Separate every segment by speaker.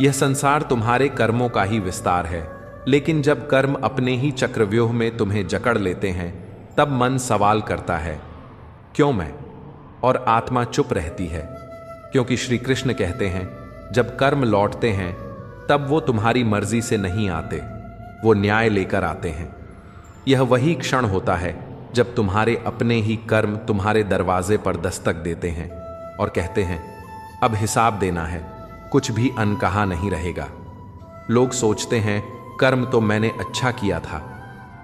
Speaker 1: यह संसार तुम्हारे कर्मों का ही विस्तार है, लेकिन जब कर्म अपने ही चक्रव्यूह में तुम्हें जकड़ लेते हैं, तब मन सवाल करता है, क्यों मैं? और आत्मा चुप रहती है, क्योंकि श्री कृष्ण कहते हैं, जब कर्म लौटते हैं तब वो तुम्हारी मर्जी से नहीं आते, वो न्याय लेकर आते हैं। यह वही क्षण होता है जब तुम्हारे अपने ही कर्म तुम्हारे दरवाजे पर दस्तक देते हैं और कहते हैं, अब हिसाब देना है, कुछ भी अनकहा नहीं रहेगा। लोग सोचते हैं कर्म तो मैंने अच्छा किया था,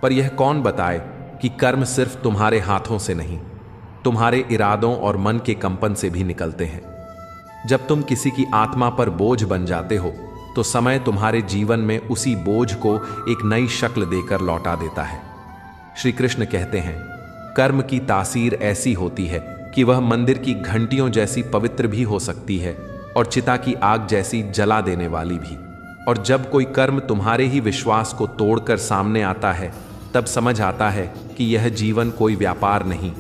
Speaker 1: पर यह कौन बताए कि कर्म सिर्फ तुम्हारे हाथों से नहीं, तुम्हारे इरादों और मन के कंपन से भी निकलते हैं। जब तुम किसी की आत्मा पर बोझ बन जाते हो तो समय तुम्हारे जीवन में उसी बोझ को एक नई शक्ल देकर लौटा देता है। श्री कृष्ण कहते हैं, कर्म की तासीर ऐसी होती है कि वह मंदिर की घंटियों जैसी पवित्र भी हो सकती है और चिता की आग जैसी जला देने वाली भी। और जब कोई कर्म तुम्हारे ही विश्वास को तोड़कर सामने आता है, तब समझ आता है कि यह जीवन कोई व्यापार नहीं,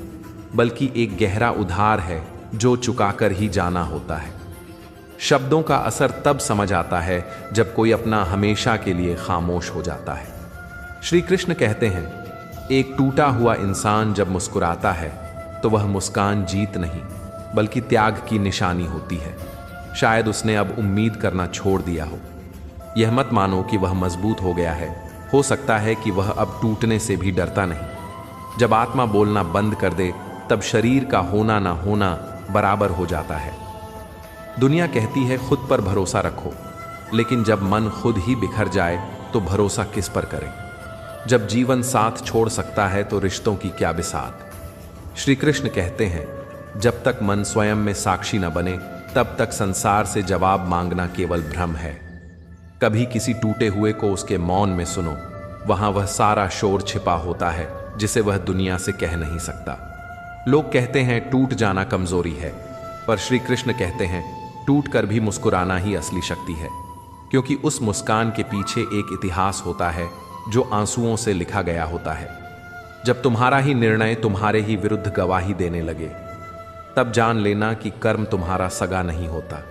Speaker 1: बल्कि एक गहरा उधार है जो चुकाकर ही जाना होता है। शब्दों का असर तब समझ आता है जब कोई अपना हमेशा के लिए खामोश हो जाता है। श्री कृष्ण कहते हैं, एक टूटा हुआ इंसान जब मुस्कुराता है तो वह मुस्कान जीत नहीं, बल्कि त्याग की निशानी होती है। शायद उसने अब उम्मीद करना छोड़ दिया हो। यह मत मानो कि वह मजबूत हो गया है, हो सकता है कि वह अब टूटने से भी डरता नहीं। जब आत्मा बोलना बंद कर दे, तब शरीर का होना ना होना बराबर हो जाता है। दुनिया कहती है खुद पर भरोसा रखो, लेकिन जब मन खुद ही बिखर जाए तो भरोसा किस पर करें? जब जीवन साथ छोड़ सकता है तो रिश्तों की क्या बिसात। श्री कृष्ण कहते हैं, जब तक मन स्वयं में साक्षी न बने, तब तक संसार से जवाब मांगना केवल भ्रम है। कभी किसी टूटे हुए को उसके मौन में सुनो, वहां वह सारा शोर छिपा होता है जिसे वह दुनिया से कह नहीं सकता। लोग कहते हैं टूट जाना कमजोरी है, पर श्री कृष्ण कहते हैं, टूट कर भी मुस्कुराना ही असली शक्ति है, क्योंकि उस मुस्कान के पीछे एक इतिहास होता है जो आंसुओं से लिखा गया होता है। जब तुम्हारा ही निर्णय तुम्हारे ही विरुद्ध गवाही देने लगे, तब जान लेना कि कर्म तुम्हारा सगा नहीं होता।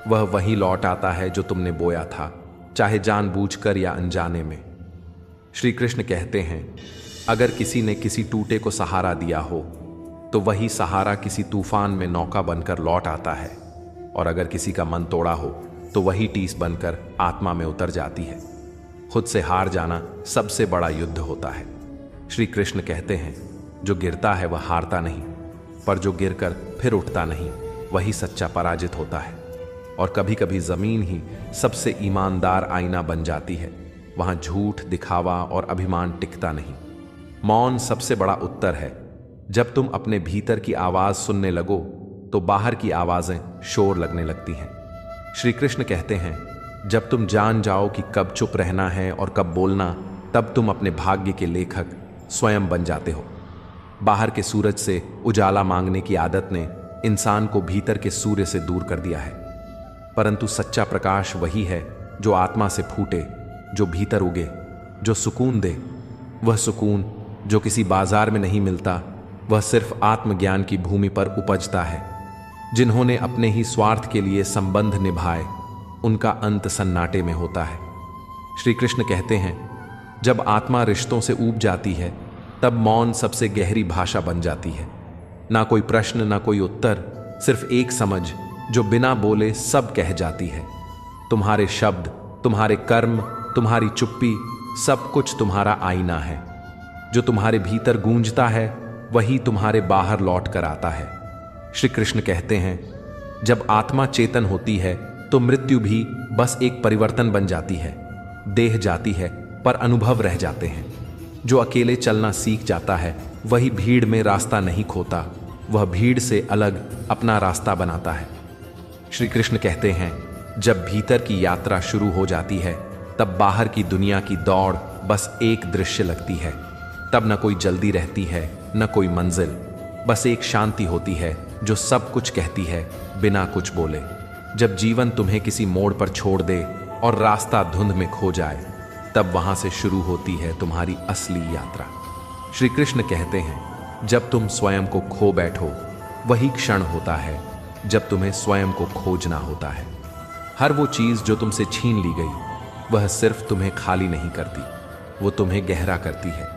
Speaker 1: वह वही लौट आता है जो तुमने बोया था, चाहे जानबूझकर या अनजाने में। श्री कृष्ण कहते हैं, अगर किसी ने किसी टूटे को सहारा दिया हो तो वही सहारा किसी तूफान में नौका बनकर लौट आता है, और अगर किसी का मन तोड़ा हो तो वही टीस बनकर आत्मा में उतर जाती है। खुद से हार जाना सबसे बड़ा युद्ध होता है। श्री कृष्ण कहते हैं, जो गिरता है वह हारता नहीं, पर जो गिरकर फिर उठता नहीं वही सच्चा पराजित होता है। और कभी कभी जमीन ही सबसे ईमानदार आईना बन जाती है। वहां झूठ, दिखावा और अभिमान टिकता नहीं। मौन सबसे बड़ा उत्तर है। जब तुम अपने भीतर की आवाज सुनने लगो तो बाहर की आवाजें शोर लगने लगती हैं। श्री कृष्ण कहते हैं, जब तुम जान जाओ कि कब चुप रहना है और कब बोलना, तब तुम अपने भाग्य के लेखक स्वयं बन जाते हो। बाहर के सूरज से उजाला मांगने की आदत ने इंसान को भीतर के सूर्य से दूर कर दिया है, परंतु सच्चा प्रकाश वही है जो आत्मा से फूटे, जो भीतर उगे, जो सुकून दे। वह सुकून जो किसी बाजार में नहीं मिलता, वह सिर्फ आत्मज्ञान की भूमि पर उपजता है। जिन्होंने अपने ही स्वार्थ के लिए संबंध निभाए, उनका अंत सन्नाटे में होता है। श्री कृष्ण कहते हैं, जब आत्मा रिश्तों से ऊब जाती है, तब मौन सबसे गहरी भाषा बन जाती है। ना कोई प्रश्न, ना कोई उत्तर, सिर्फ एक समझ जो बिना बोले सब कह जाती है। तुम्हारे शब्द, तुम्हारे कर्म, तुम्हारी चुप्पी, सब कुछ तुम्हारा आईना है। जो तुम्हारे भीतर गूंजता है वही तुम्हारे बाहर लौट कर आता है। श्री कृष्ण कहते हैं, जब आत्मा चेतन होती है तो मृत्यु भी बस एक परिवर्तन बन जाती है। देह जाती है पर अनुभव रह जाते हैं। जो अकेले चलना सीख जाता है वही भीड़ में रास्ता नहीं खोता, वह भीड़ से अलग अपना रास्ता बनाता है। श्री कृष्ण कहते हैं, जब भीतर की यात्रा शुरू हो जाती है तब बाहर की दुनिया की दौड़ बस एक दृश्य लगती है। तब न कोई जल्दी रहती है, न कोई मंजिल, बस एक शांति होती है जो सब कुछ कहती है बिना कुछ बोले। जब जीवन तुम्हें किसी मोड़ पर छोड़ दे और रास्ता धुंध में खो जाए, तब वहां से शुरू होती है तुम्हारी असली यात्रा। श्री कृष्ण कहते हैं, जब तुम स्वयं को खो बैठो, वही क्षण होता है जब तुम्हें स्वयं को खोजना होता है। हर वो चीज जो तुमसे छीन ली गई वह सिर्फ तुम्हें खाली नहीं करती, वो तुम्हें गहरा करती है।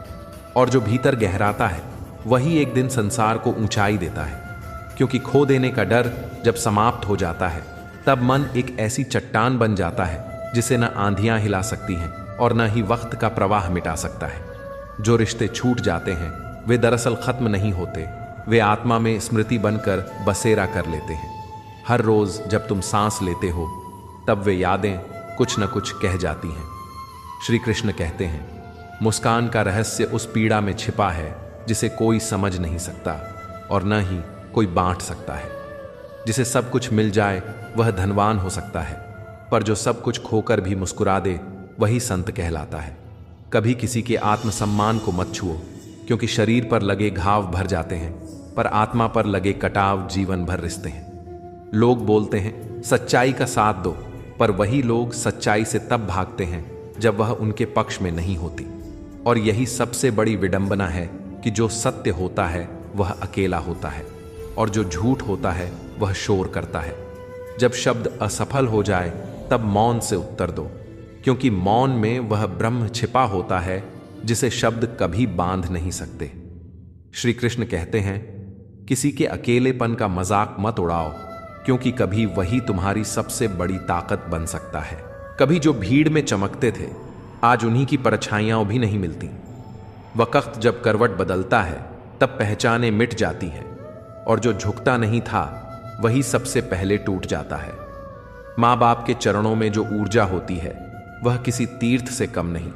Speaker 1: और जो भीतर गहराता है वही एक दिन संसार को ऊंचाई देता है, क्योंकि खो देने का डर जब समाप्त हो जाता है तब मन एक ऐसी चट्टान बन जाता है जिसे न आंधियां हिला सकती हैं और न ही वक्त का प्रवाह मिटा सकता है। जो रिश्ते छूट जाते हैं वे दरअसल खत्म नहीं होते, वे आत्मा में स्मृति बनकर बसेरा कर लेते हैं। हर रोज जब तुम सांस लेते हो तब वे यादें कुछ न कुछ कह जाती हैं। श्री कृष्ण कहते हैं, मुस्कान का रहस्य उस पीड़ा में छिपा है जिसे कोई समझ नहीं सकता और न ही कोई बांट सकता है। जिसे सब कुछ मिल जाए वह धनवान हो सकता है, पर जो सब कुछ खोकर भी मुस्कुरा दे वही संत कहलाता है। कभी किसी के आत्मसम्मान को मत छुओ, क्योंकि शरीर पर लगे घाव भर जाते हैं, पर आत्मा पर लगे कटाव जीवन भर रिश्ते हैं। लोग बोलते हैं सच्चाई का साथ दो, पर वही लोग सच्चाई से तब भागते हैं जब वह उनके पक्ष में नहीं होती। और यही सबसे बड़ी विडंबना है कि जो सत्य होता है वह अकेला होता है और जो झूठ होता है वह शोर करता है। जब शब्द असफल हो जाए तब मौन से उत्तर दो, क्योंकि मौन में वह ब्रह्म छिपा होता है जिसे शब्द कभी बांध नहीं सकते। श्री कृष्ण कहते हैं, किसी के अकेलेपन का मजाक मत उड़ाओ, क्योंकि कभी वही तुम्हारी सबसे बड़ी ताकत बन सकता है। कभी जो भीड़ में चमकते थे आज उन्हीं की परछाइयां भी नहीं मिलती। वक्त जब करवट बदलता है तब पहचानें मिट जाती हैं, और जो झुकता नहीं था वही सबसे पहले टूट जाता है। माँ बाप के चरणों में जो ऊर्जा होती है वह किसी तीर्थ से कम नहीं।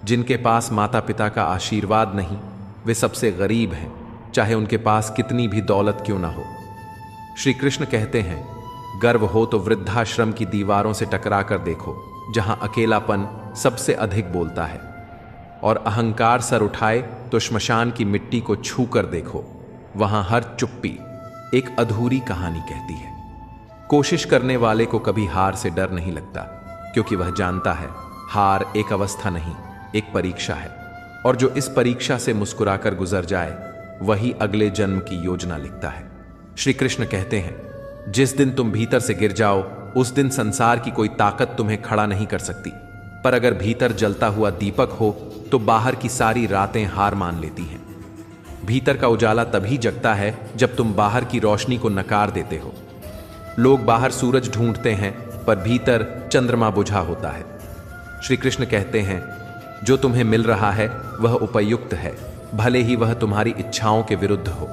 Speaker 1: जिनके पास माता पिता का आशीर्वाद नहीं वे सबसे गरीब हैं, चाहे उनके पास कितनी भी दौलत क्यों ना हो। श्री कृष्ण कहते हैं, गर्व हो तो वृद्धाश्रम की दीवारों से टकरा कर देखो, जहां अकेलापन सबसे अधिक बोलता है, और अहंकार सर उठाए तो श्मशान की मिट्टी को छू कर देखो, वहां हर चुप्पी एक अधूरी कहानी कहती है। कोशिश करने वाले को कभी हार से डर नहीं लगता, क्योंकि वह जानता है हार एक अवस्था नहीं, एक परीक्षा है, और जो इस परीक्षा से मुस्कुराकर गुजर जाए वही अगले जन्म की योजना लिखता है। श्री कृष्ण कहते हैं, जिस दिन तुम भीतर से गिर जाओ उस दिन संसार की कोई ताकत तुम्हें खड़ा नहीं कर सकती, पर अगर भीतर जलता हुआ दीपक हो तो बाहर की सारी रातें हार मान लेती हैं। भीतर का उजाला तभी जगता है जब तुम बाहर की रोशनी को नकार देते हो। लोग बाहर सूरज ढूंढते हैं पर भीतर चंद्रमा बुझा होता है। श्री कृष्ण कहते हैं, जो तुम्हें मिल रहा है वह उपयुक्त है, भले ही वह तुम्हारी इच्छाओं के विरुद्ध हो,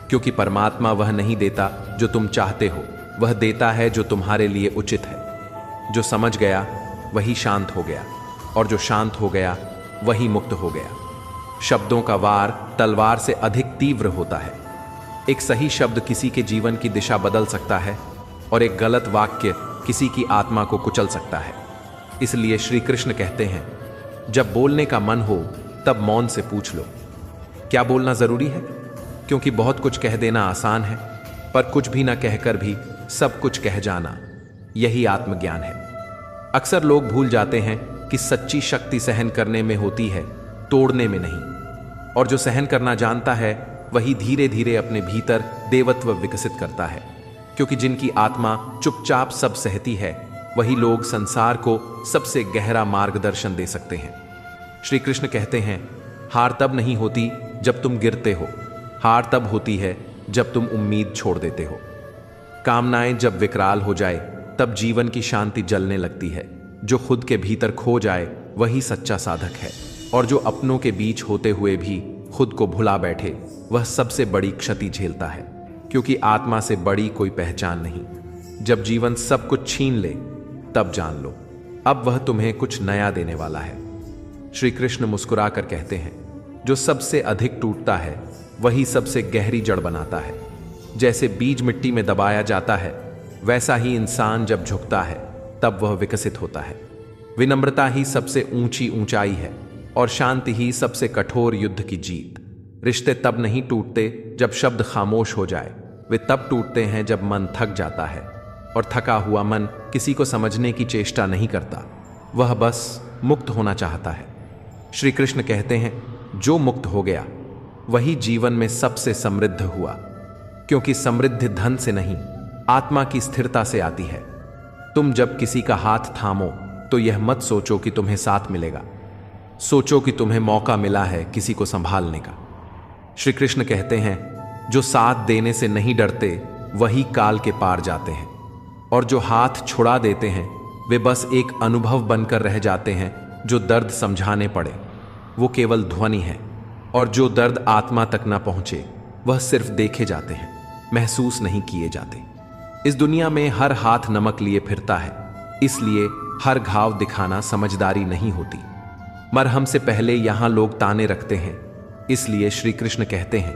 Speaker 1: क्योंकि परमात्मा वह नहीं देता जो तुम चाहते हो, वह देता है जो तुम्हारे लिए उचित है। जो समझ गया वही शांत हो गया, और जो शांत हो गया वही मुक्त हो गया। शब्दों का वार तलवार से अधिक तीव्र होता है। एक सही शब्द किसी के जीवन की दिशा बदल सकता है, और एक गलत वाक्य किसी की आत्मा को कुचल सकता है। इसलिए श्री कृष्ण कहते हैं, जब बोलने का मन हो तब मौन से पूछ लो, क्या बोलना जरूरी है? क्योंकि बहुत कुछ कह देना आसान है, पर कुछ भी ना कहकर भी सब कुछ कह जाना, यही आत्मज्ञान है। अक्सर लोग भूल जाते हैं कि सच्ची शक्ति सहन करने में होती है, तोड़ने में नहीं। और जो सहन करना जानता है वही धीरे धीरे अपने भीतर देवत्व विकसित करता है, क्योंकि जिनकी आत्मा चुपचाप सब सहती है वही लोग संसार को सबसे गहरा मार्गदर्शन दे सकते हैं। श्री कृष्ण कहते हैं, हार तब नहीं होती जब तुम गिरते हो, हार तब होती है जब तुम उम्मीद छोड़ देते हो। कामनाएं जब विकराल हो जाए तब जीवन की शांति जलने लगती है। जो खुद के भीतर खो जाए वही सच्चा साधक है, और जो अपनों के बीच होते हुए भी खुद को भुला बैठे वह सबसे बड़ी क्षति झेलता है, क्योंकि आत्मा से बड़ी कोई पहचान नहीं। जब जीवन सब कुछ छीन ले तब जान लो अब वह तुम्हें कुछ नया देने वाला है। श्री कृष्ण मुस्कुराकर कहते हैं, जो सबसे अधिक टूटता है वही सबसे गहरी जड़ बनाता है। जैसे बीज मिट्टी में दबाया जाता है वैसा ही इंसान जब झुकता है तब वह विकसित होता है। विनम्रता ही सबसे ऊंची ऊंचाई है, और शांति ही सबसे कठोर युद्ध की जीत। रिश्ते तब नहीं टूटते जब शब्द खामोश हो जाए, वे तब टूटते हैं जब मन थक जाता है, और थका हुआ मन किसी को समझने की चेष्टा नहीं करता, वह बस मुक्त होना चाहता है। श्री कृष्ण कहते हैं, जो मुक्त हो गया वही जीवन में सबसे समृद्ध हुआ, क्योंकि समृद्धि धन से नहीं आत्मा की स्थिरता से आती है। तुम जब किसी का हाथ थामो तो यह मत सोचो कि तुम्हें साथ मिलेगा, सोचो कि तुम्हें मौका मिला है किसी को संभालने का। श्री कृष्ण कहते हैं, जो साथ देने से नहीं डरते वही काल के पार जाते हैं, और जो हाथ छुड़ा देते हैं वे बस एक अनुभव बनकर रह जाते हैं। जो दर्द समझाने पड़े वो केवल ध्वनि है, और जो दर्द आत्मा तक ना पहुंचे वह सिर्फ देखे जाते हैं, महसूस नहीं किए जाते। इस दुनिया में हर हाथ नमक लिए फिरता है, इसलिए हर घाव दिखाना समझदारी नहीं होती। मरहम से पहले यहां लोग ताने रखते हैं, इसलिए श्री कृष्ण कहते हैं,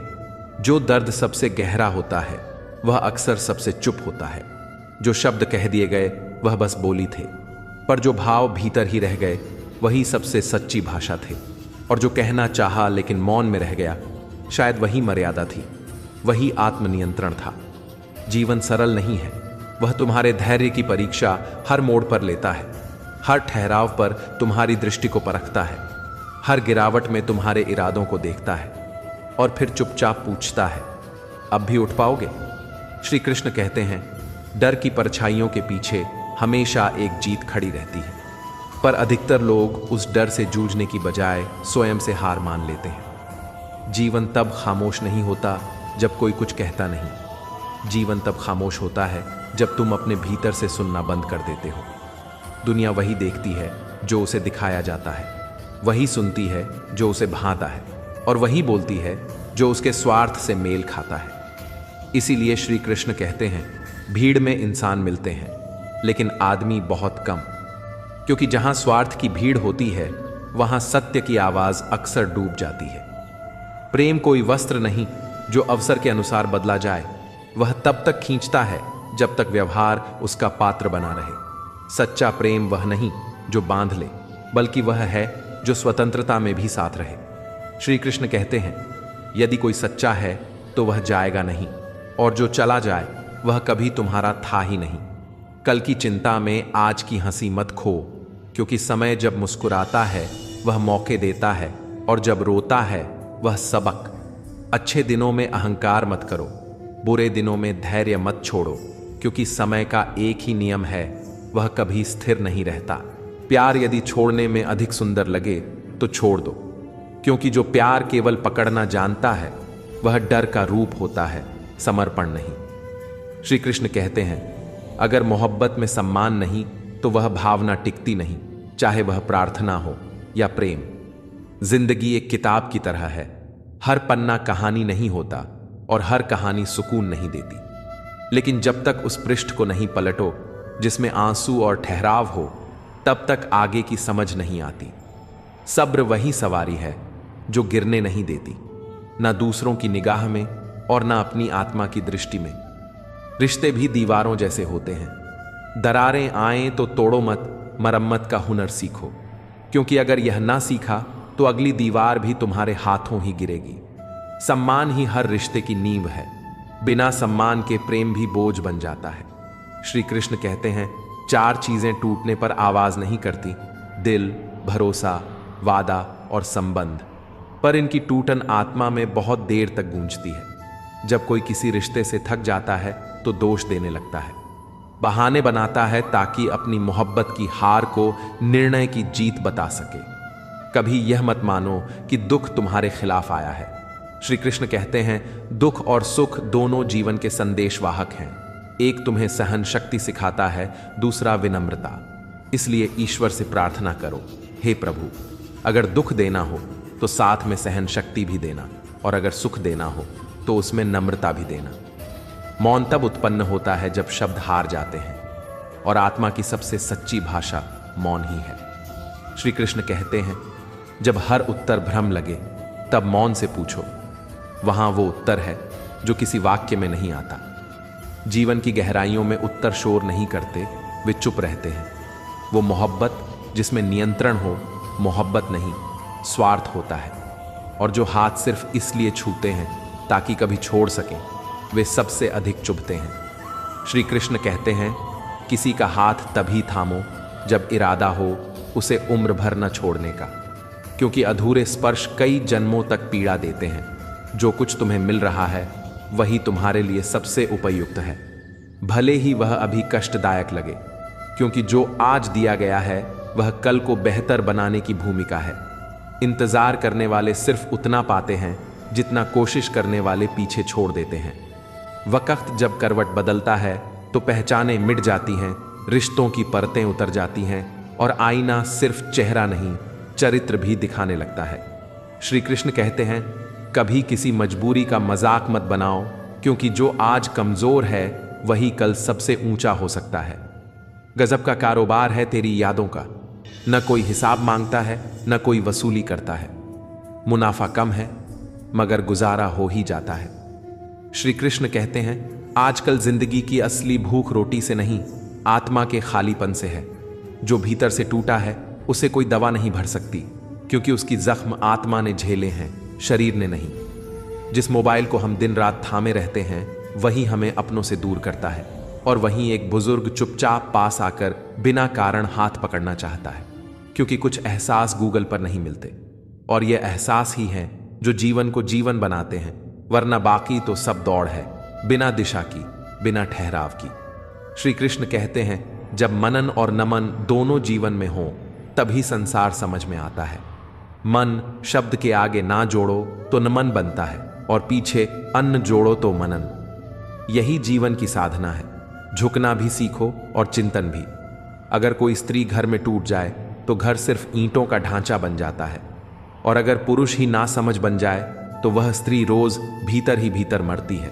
Speaker 1: जो दर्द सबसे गहरा होता है वह अक्सर सबसे चुप होता है। जो शब्द कह दिए गए वह बस बोली थे, पर जो भाव भीतर ही रह गए वही सबसे सच्ची भाषा थे। और जो कहना चाहा लेकिन मौन में रह गया, शायद वही मर्यादा थी, वही आत्मनियंत्रण था। जीवन सरल नहीं है, वह तुम्हारे धैर्य की परीक्षा हर मोड़ पर लेता है, हर ठहराव पर तुम्हारी दृष्टि को परखता है, हर गिरावट में तुम्हारे इरादों को देखता है, और फिर चुपचाप पूछता है, अब भी उठ पाओगे? श्री कृष्ण कहते हैं, डर की परछाइयों के पीछे हमेशा एक जीत खड़ी रहती है, पर अधिकतर लोग उस डर से जूझने की बजाय स्वयं से हार मान लेते हैं। जीवन तब खामोश नहीं होता जब कोई कुछ कहता नहीं, जीवन तब खामोश होता है जब तुम अपने भीतर से सुनना बंद कर देते हो। दुनिया वही देखती है जो उसे दिखाया जाता है, वही सुनती है जो उसे भाता है, और वही बोलती है जो उसके स्वार्थ से मेल खाता है। इसीलिए श्री कृष्ण कहते हैं, भीड़ में इंसान मिलते हैं लेकिन आदमी बहुत कम, क्योंकि जहां स्वार्थ की भीड़ होती है वहां सत्य की आवाज अक्सर डूब जाती है। प्रेम कोई वस्त्र नहीं जो अवसर के अनुसार बदला जाए, वह तब तक खींचता है जब तक व्यवहार उसका पात्र बना रहे। सच्चा प्रेम वह नहीं जो बांध ले, बल्कि वह है जो स्वतंत्रता में भी साथ रहे। श्री कृष्ण कहते हैं, यदि कोई सच्चा है तो वह जाएगा नहीं, और जो चला जाए वह कभी तुम्हारा था ही नहीं। कल की चिंता में आज की हंसी मत खो, क्योंकि समय जब मुस्कुराता है वह मौके देता है, और जब रोता है वह सबक। अच्छे दिनों में अहंकार मत करो, बुरे दिनों में धैर्य मत छोड़ो, क्योंकि समय का एक ही नियम है, वह कभी स्थिर नहीं रहता। प्यार यदि छोड़ने में अधिक सुंदर लगे तो छोड़ दो, क्योंकि जो प्यार केवल पकड़ना जानता है वह डर का रूप होता है, समर्पण नहीं। श्री कृष्ण कहते हैं, अगर मोहब्बत में सम्मान नहीं तो वह भावना टिकती नहीं, चाहे वह प्रार्थना हो या प्रेम। जिंदगी एक किताब की तरह है, हर पन्ना कहानी नहीं होता और हर कहानी सुकून नहीं देती, लेकिन जब तक उस पृष्ठ को नहीं पलटो जिसमें आंसू और ठहराव हो, तब तक आगे की समझ नहीं आती। सब्र वही सवारी है जो गिरने नहीं देती, ना दूसरों की निगाह में और ना अपनी आत्मा की दृष्टि में। रिश्ते भी दीवारों जैसे होते हैं, दरारें आएं तो तोड़ो मत, मरम्मत का हुनर सीखो, क्योंकि अगर यह ना सीखा तो अगली दीवार भी तुम्हारे हाथों ही गिरेगी। सम्मान ही हर रिश्ते की नींव है, बिना सम्मान के प्रेम भी बोझ बन जाता है। श्री कृष्ण कहते हैं, 4 चीजें टूटने पर आवाज नहीं करती, दिल, भरोसा, वादा और संबंध, पर इनकी टूटन आत्मा में बहुत देर तक गूंजती है। जब कोई किसी रिश्ते से थक जाता है तो दोष देने लगता है, बहाने बनाता है ताकि अपनी मोहब्बत की हार को निर्णय की जीत बता सके। कभी यह मत मानो कि दुख तुम्हारे खिलाफ आया है। श्री कृष्ण कहते हैं, दुख और सुख दोनों जीवन के संदेशवाहक हैं। एक तुम्हें सहन शक्ति सिखाता है, दूसरा विनम्रता। इसलिए ईश्वर से प्रार्थना करो, हे प्रभु, अगर दुख देना हो तो साथ में सहन शक्ति भी देना, और अगर सुख देना हो तो उसमें नम्रता भी देना। मौन तब उत्पन्न होता है जब शब्द हार जाते हैं, और आत्मा की सबसे सच्ची भाषा मौन ही है। श्री कृष्ण कहते हैं, जब हर उत्तर भ्रम लगे तब मौन से पूछो, वहां वो उत्तर है जो किसी वाक्य में नहीं आता। जीवन की गहराइयों में उत्तर शोर नहीं करते, वे चुप रहते हैं। वो मोहब्बत जिसमें नियंत्रण हो, मोहब्बत नहीं स्वार्थ होता है। और जो हाथ सिर्फ इसलिए छूते हैं ताकि कभी छोड़ सकें, वे सबसे अधिक चुभते हैं। श्री कृष्ण कहते हैं, किसी का हाथ तभी थामो जब इरादा हो उसे उम्र भर न छोड़ने का, क्योंकि अधूरे स्पर्श कई जन्मों तक पीड़ा देते हैं। जो कुछ तुम्हें मिल रहा है वही तुम्हारे लिए सबसे उपयुक्त है, भले ही वह अभी कष्टदायक लगे। क्योंकि जो आज दिया गया है वह कल को बेहतर बनाने की भूमिका है। इंतजार करने वाले सिर्फ उतना पाते हैं जितना कोशिश करने वाले पीछे छोड़ देते हैं। वक्त जब करवट बदलता है तो पहचानें मिट जाती हैं, रिश्तों की परतें उतर जाती हैं और आईना सिर्फ चेहरा नहीं, चरित्र भी दिखाने लगता है। श्री कृष्ण कहते हैं, कभी किसी मजबूरी का मजाक मत बनाओ, क्योंकि जो आज कमजोर है वही कल सबसे ऊंचा हो सकता है। गजब का कारोबार है तेरी यादों का, न कोई हिसाब मांगता है न कोई वसूली करता है। मुनाफा कम है मगर गुजारा हो ही जाता है। श्री कृष्ण कहते हैं, आजकल जिंदगी की असली भूख रोटी से नहीं, आत्मा के खालीपन से है। जो भीतर से टूटा है उसे कोई दवा नहीं भर सकती, क्योंकि उसकी जख्म आत्मा ने झेले हैं, शरीर ने नहीं। जिस मोबाइल को हम दिन रात थामे रहते हैं वही हमें अपनों से दूर करता है, और वहीं एक बुजुर्ग चुपचाप पास आकर बिना कारण हाथ पकड़ना चाहता है, क्योंकि कुछ एहसास गूगल पर नहीं मिलते, और ये एहसास ही हैं जो जीवन को जीवन बनाते हैं, वरना बाकी तो सब दौड़ है, बिना दिशा की, बिना ठहराव की। श्री कृष्ण कहते हैं, जब मनन और नमन दोनों जीवन में हो तभी संसार समझ में आता है। मन शब्द के आगे ना जोड़ो तो नमन बनता है, और पीछे अन्न जोड़ो तो मनन। यही जीवन की साधना है, झुकना भी सीखो और चिंतन भी। अगर कोई स्त्री घर में टूट जाए तो घर सिर्फ ईंटों का ढांचा बन जाता है, और अगर पुरुष ही ना समझ बन जाए तो वह स्त्री रोज भीतर ही भीतर मरती है।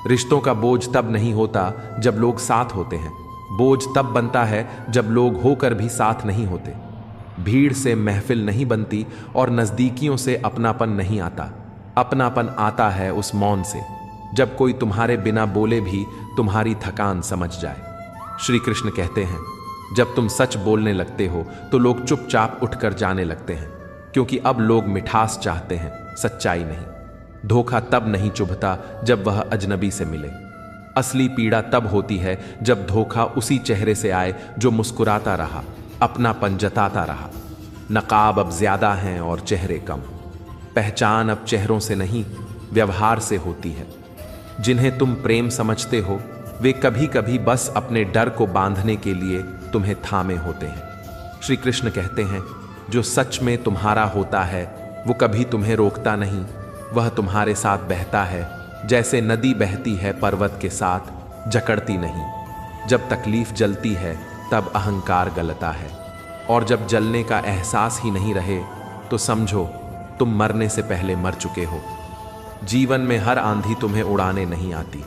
Speaker 1: रिश्तों का बोझ तब नहीं होता जब लोग साथ होते हैं, बोझ तब बनता है जब लोग होकर भी साथ नहीं होते। भीड़ से महफिल नहीं बनती और नजदीकियों से अपनापन नहीं आता। अपनापन आता है उस मौन से, जब कोई तुम्हारे बिना बोले भी तुम्हारी थकान समझ जाए। श्री कृष्ण कहते हैं, जब तुम सच बोलने लगते हो तो लोग चुपचाप उठकर जाने लगते हैं, क्योंकि अब लोग मिठास चाहते हैं, सच्चाई नहीं। धोखा तब नहीं चुभता जब वह अजनबी से मिले। असली पीड़ा तब होती है जब धोखा उसी चेहरे से आए जो मुस्कुराता रहा, अपनापन जताता रहा। नकाब अब ज्यादा हैं और चेहरे कम। पहचान अब चेहरों से नहीं, व्यवहार से होती है। जिन्हें तुम प्रेम समझते हो वे कभी कभी बस अपने डर को बांधने के लिए तुम्हें थामे होते हैं। श्री कृष्ण कहते हैं, जो सच में तुम्हारा होता है वो कभी तुम्हें रोकता नहीं, वह तुम्हारे साथ बहता है, जैसे नदी बहती है पर्वत के साथ, जकड़ती नहीं। जब तकलीफ जलती है तब अहंकार गलता है, और जब जलने का एहसास ही नहीं रहे तो समझो तुम मरने से पहले मर चुके हो। जीवन में हर आंधी तुम्हें उड़ाने नहीं आती,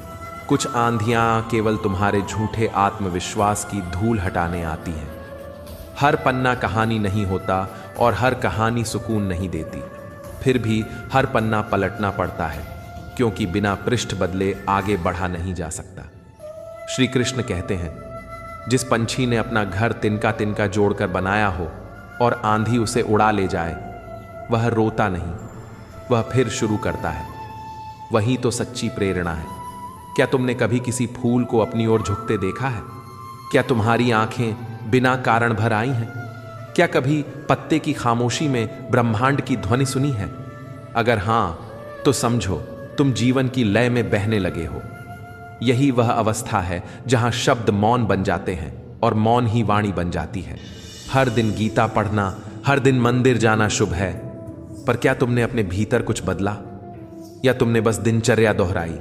Speaker 1: कुछ आंधियां केवल तुम्हारे झूठे आत्मविश्वास की धूल हटाने आती हैं। हर पन्ना कहानी नहीं होता और हर कहानी सुकून नहीं देती, फिर भी हर पन्ना पलटना पड़ता है, क्योंकि बिना पृष्ठ बदले आगे बढ़ा नहीं जा सकता। श्री कृष्ण कहते हैं, जिस पंछी ने अपना घर तिनका तिनका जोड़कर बनाया हो और आंधी उसे उड़ा ले जाए, वह रोता नहीं, वह फिर शुरू करता है। वही तो सच्ची प्रेरणा है। क्या तुमने कभी किसी फूल को अपनी ओर झुकते देखा है? क्या तुम्हारी आंखें बिना कारण भर आई हैं? क्या कभी पत्ते की खामोशी में ब्रह्मांड की ध्वनि सुनी है? अगर हां, तो समझो तुम जीवन की लय में बहने लगे हो। यही वह अवस्था है जहां शब्द मौन बन जाते हैं और मौन ही वाणी बन जाती है। हर दिन गीता पढ़ना, हर दिन मंदिर जाना शुभ है, पर क्या तुमने अपने भीतर कुछ बदला, या तुमने बस दिनचर्या दोहराई?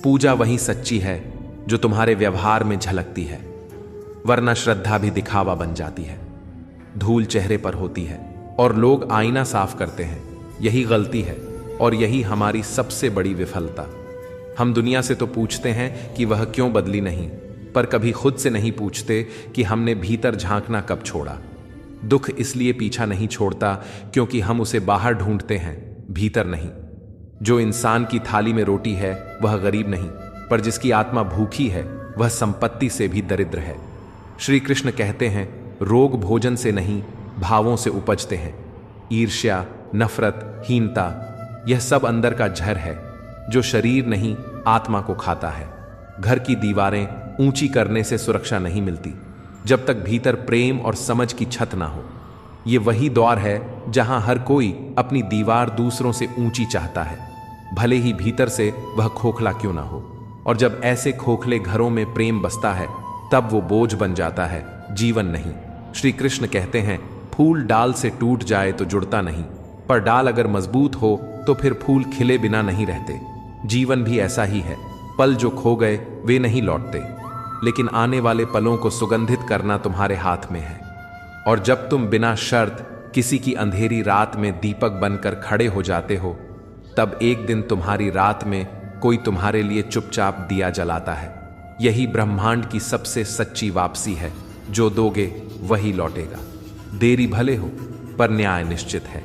Speaker 1: पूजा वही सच्ची है जो तुम्हारे व्यवहार में झलकती है, वरना श्रद्धा भी दिखावा बन जाती है। धूल चेहरे पर होती है और लोग आईना साफ करते हैं। यही गलती है और यही हमारी सबसे बड़ी विफलता। हम दुनिया से तो पूछते हैं कि वह क्यों बदली नहीं, पर कभी खुद से नहीं पूछते कि हमने भीतर झांकना कब छोड़ा। दुख इसलिए पीछा नहीं छोड़ता क्योंकि हम उसे बाहर ढूंढते हैं, भीतर नहीं। जो इंसान की थाली में रोटी है वह गरीब नहीं, पर जिसकी आत्मा भूखी है वह संपत्ति से भी दरिद्र है। श्री कृष्ण कहते हैं, रोग भोजन से नहीं भावों से उपजते हैं। ईर्ष्या, नफरत, हीनता, यह सब अंदर का जहर है जो शरीर नहीं आत्मा को खाता है। घर की दीवारें ऊंची करने से सुरक्षा नहीं मिलती जब तक भीतर प्रेम और समझ की छत ना हो। ये वही द्वार है जहां हर कोई अपनी दीवार दूसरों से ऊंची चाहता है, भले ही भीतर से वह खोखला क्यों ना हो। और जब ऐसे खोखले घरों में प्रेम बसता है तब वो बोझ बन जाता है जीवन नहीं। श्री कृष्ण कहते हैं, फूल डाल से टूट जाए तो जुड़ता नहीं, पर डाल अगर मजबूत हो तो फिर फूल खिले बिना नहीं रहते। जीवन भी ऐसा ही है, पल जो खो गए वे नहीं लौटते, लेकिन आने वाले पलों को सुगंधित करना तुम्हारे हाथ में है। और जब तुम बिना शर्त किसी की अंधेरी रात में दीपक बनकर खड़े हो जाते हो, तब एक दिन तुम्हारी रात में कोई तुम्हारे लिए चुपचाप दिया जलाता है। यही ब्रह्मांड की सबसे सच्ची वापसी है। जो दोगे वही लौटेगा। देरी भले हो पर न्याय निश्चित है।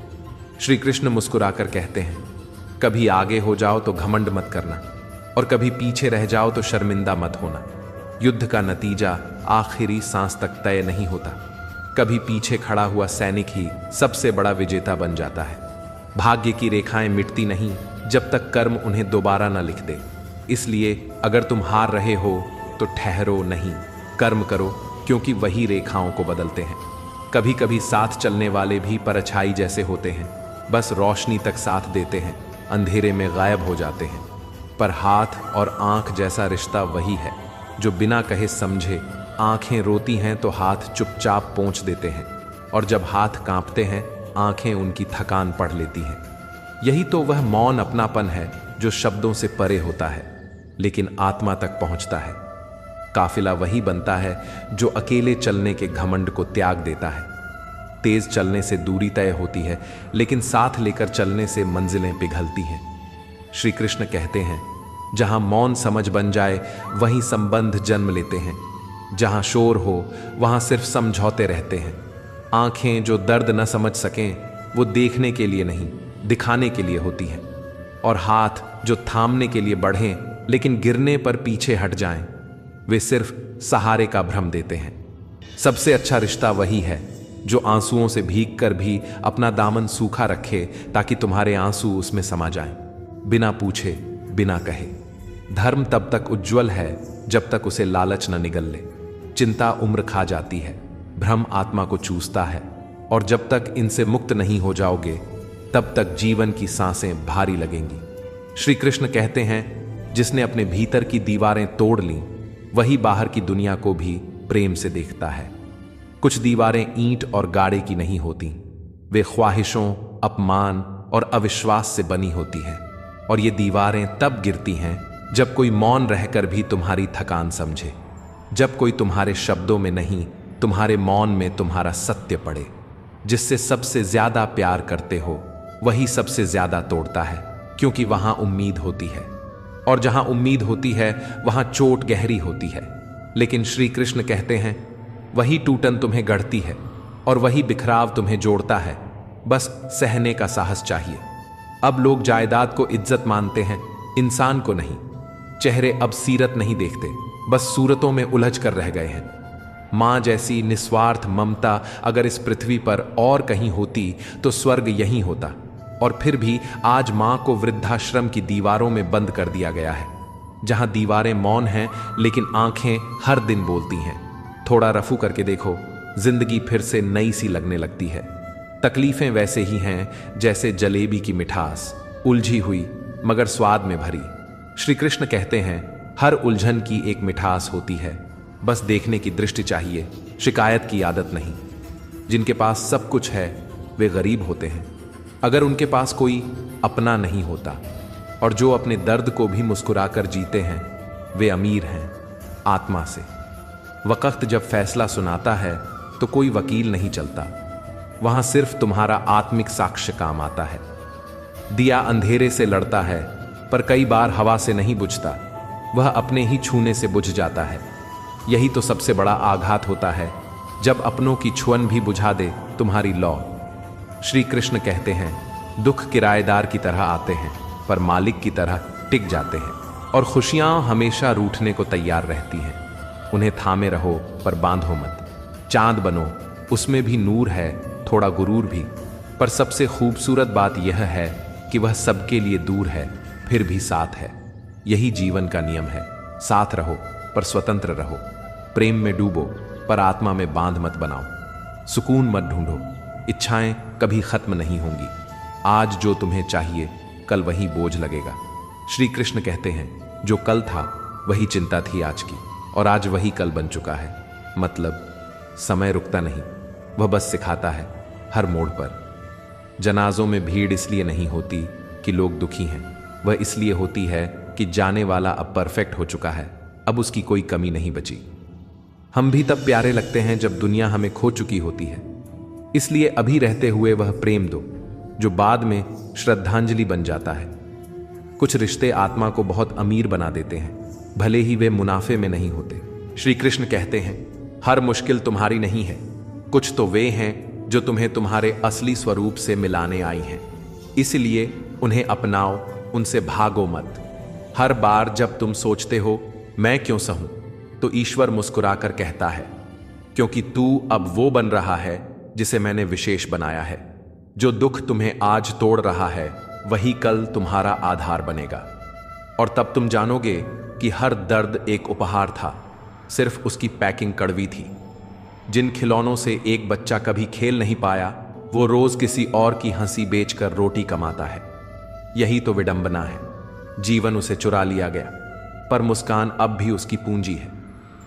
Speaker 1: श्री कृष्ण मुस्कुराकर कहते हैं, कभी आगे हो जाओ तो घमंड मत करना, और कभी पीछे रह जाओ तो शर्मिंदा मत होना। युद्ध का नतीजा आखिरी सांस तक तय नहीं होता। कभी पीछे खड़ा हुआ सैनिक ही सबसे बड़ा विजेता बन जाता है। भाग्य की रेखाएं मिटती नहीं जब तक कर्म उन्हें दोबारा न लिख दे। इसलिए अगर तुम हार रहे हो तो ठहरो नहीं, कर्म करो, क्योंकि वही रेखाओं को बदलते हैं। कभी कभी साथ चलने वाले भी परछाई जैसे होते हैं, बस रोशनी तक साथ देते हैं, अंधेरे में गायब हो जाते हैं। पर हाथ और आंख जैसा रिश्ता वही है जो बिना कहे समझे। आंखें रोती हैं तो हाथ चुपचाप पोंछ देते हैं, और जब हाथ कांपते हैं आंखें उनकी थकान पढ़ लेती हैं। यही तो वह मौन अपनापन है जो शब्दों से परे होता है लेकिन आत्मा तक पहुंचता है। काफिला वही बनता है जो अकेले चलने के घमंड को त्याग देता है। तेज चलने से दूरी तय होती है, लेकिन साथ लेकर चलने से मंजिलें पिघलती हैं। श्री कृष्ण कहते हैं, जहां मौन समझ बन जाए वहीं संबंध जन्म लेते हैं। जहां शोर हो वहां सिर्फ समझौते रहते हैं। आंखें जो दर्द न समझ सकें वो देखने के लिए नहीं, दिखाने के लिए होती हैं। और हाथ जो थामने के लिए बढ़ें लेकिन गिरने पर पीछे हट जाएं, वे सिर्फ सहारे का भ्रम देते हैं। सबसे अच्छा रिश्ता वही है जो आंसुओं से भीग कर भी अपना दामन सूखा रखे, ताकि तुम्हारे आंसू उसमें समा जाएं, बिना पूछे, बिना कहे। धर्म तब तक उज्जवल है जब तक उसे लालच न निगल ले। चिंता उम्र खा जाती है, भ्रम आत्मा को चूसता है, और जब तक इनसे मुक्त नहीं हो जाओगे तब तक जीवन की सांसें भारी लगेंगी। श्री कृष्ण कहते हैं, जिसने अपने भीतर की दीवारें तोड़ लीं वही बाहर की दुनिया को भी प्रेम से देखता है। कुछ दीवारें ईंट और गाड़े की नहीं होती, वे ख्वाहिशों, अपमान और अविश्वास से बनी होती हैं। और ये दीवारें तब गिरती हैं जब कोई मौन रहकर भी तुम्हारी थकान समझे, जब कोई तुम्हारे शब्दों में नहीं, तुम्हारे मौन में तुम्हारा सत्य पड़े। जिससे सबसे ज्यादा प्यार करते हो वही सबसे ज्यादा तोड़ता है, क्योंकि वहां उम्मीद होती है, और जहां उम्मीद होती है वहां चोट गहरी होती है। लेकिन श्री कृष्ण कहते हैं, वही टूटन तुम्हें गढ़ती है और वही बिखराव तुम्हें जोड़ता है। बस सहने का साहस चाहिए। अब लोग जायदाद को इज्जत मानते हैं, इंसान को नहीं। चेहरे अब सीरत नहीं देखते, बस सूरतों में उलझ कर रह गए हैं। मां जैसी निस्वार्थ ममता अगर इस पृथ्वी पर और कहीं होती तो स्वर्ग यहीं होता। और फिर भी आज मां को वृद्धाश्रम की दीवारों में बंद कर दिया गया है, जहां दीवारें मौन हैं लेकिन आंखें हर दिन बोलती हैं। थोड़ा रफू करके देखो, जिंदगी फिर से नई सी लगने लगती है। तकलीफें वैसे ही हैं जैसे जलेबी की मिठास, उलझी हुई मगर स्वाद में भरी। श्री कृष्ण कहते हैं, हर उलझन की एक मिठास होती है, बस देखने की दृष्टि चाहिए, शिकायत की आदत नहीं। जिनके पास सब कुछ है वे गरीब होते हैं अगर उनके पास कोई अपना नहीं होता, और जो अपने दर्द को भी मुस्कुराकर जीते हैं वे अमीर हैं आत्मा से। वक्त जब फैसला सुनाता है तो कोई वकील नहीं चलता, वहां सिर्फ तुम्हारा आत्मिक साक्ष्य काम आता है। दिया अंधेरे से लड़ता है पर कई बार हवा से नहीं बुझता, वह अपने ही छूने से बुझ जाता है। यही तो सबसे बड़ा आघात होता है, जब अपनों की छुअन भी बुझा दे तुम्हारी लौ। श्री कृष्ण कहते हैं, दुख किराएदार की तरह आते हैं पर मालिक की तरह टिक जाते हैं, और खुशियां हमेशा रूठने को तैयार रहती हैं। उन्हें थामे रहो पर बांधो मत। चांद बनो, उसमें भी नूर है, थोड़ा गुरूर भी, पर सबसे खूबसूरत बात यह है कि वह सबके लिए दूर है फिर भी साथ है। यही जीवन का नियम है, साथ रहो पर स्वतंत्र रहो। प्रेम में डूबो पर आत्मा में बांध मत बनाओ। सुकून मत ढूंढो, इच्छाएं कभी खत्म नहीं होंगी। आज जो तुम्हें चाहिए कल वही बोझ लगेगा। श्री कृष्ण कहते हैं, जो कल था वही चिंता थी आज की, और आज वही कल बन चुका है। मतलब समय रुकता नहीं, वह बस सिखाता है हर मोड़ पर। जनाजों में भीड़ इसलिए नहीं होती कि लोग दुखी हैं, वह इसलिए होती है कि जाने वाला अब परफेक्ट हो चुका है, अब उसकी कोई कमी नहीं बची। हम भी तब प्यारे लगते हैं जब दुनिया हमें खो चुकी होती है, इसलिए अभी रहते हुए वह प्रेम दो जो बाद में श्रद्धांजलि बन जाता है। कुछ रिश्ते आत्मा को बहुत अमीर बना देते हैं, भले ही वे मुनाफे में नहीं होते। श्री कृष्ण कहते हैं, हर मुश्किल तुम्हारी नहीं है, कुछ तो वे हैं जो तुम्हें तुम्हारे असली स्वरूप से मिलाने आई हैं, इसलिए उन्हें अपनाओ, उनसे भागो मत। हर बार जब तुम सोचते हो मैं क्यों सहूं, तो ईश्वर मुस्कुराकर कहता है, क्योंकि तू अब वो बन रहा है जिसे मैंने विशेष बनाया है। जो दुख तुम्हें आज तोड़ रहा है वही कल तुम्हारा आधार बनेगा, और तब तुम जानोगे कि हर दर्द एक उपहार था, सिर्फ उसकी पैकिंग कड़वी थी। जिन खिलौनों से एक बच्चा कभी खेल नहीं पाया, वो रोज किसी और की हंसी बेचकर रोटी कमाता है। यही तो विडंबना है, जीवन उसे चुरा लिया गया, पर मुस्कान अब भी उसकी पूंजी है।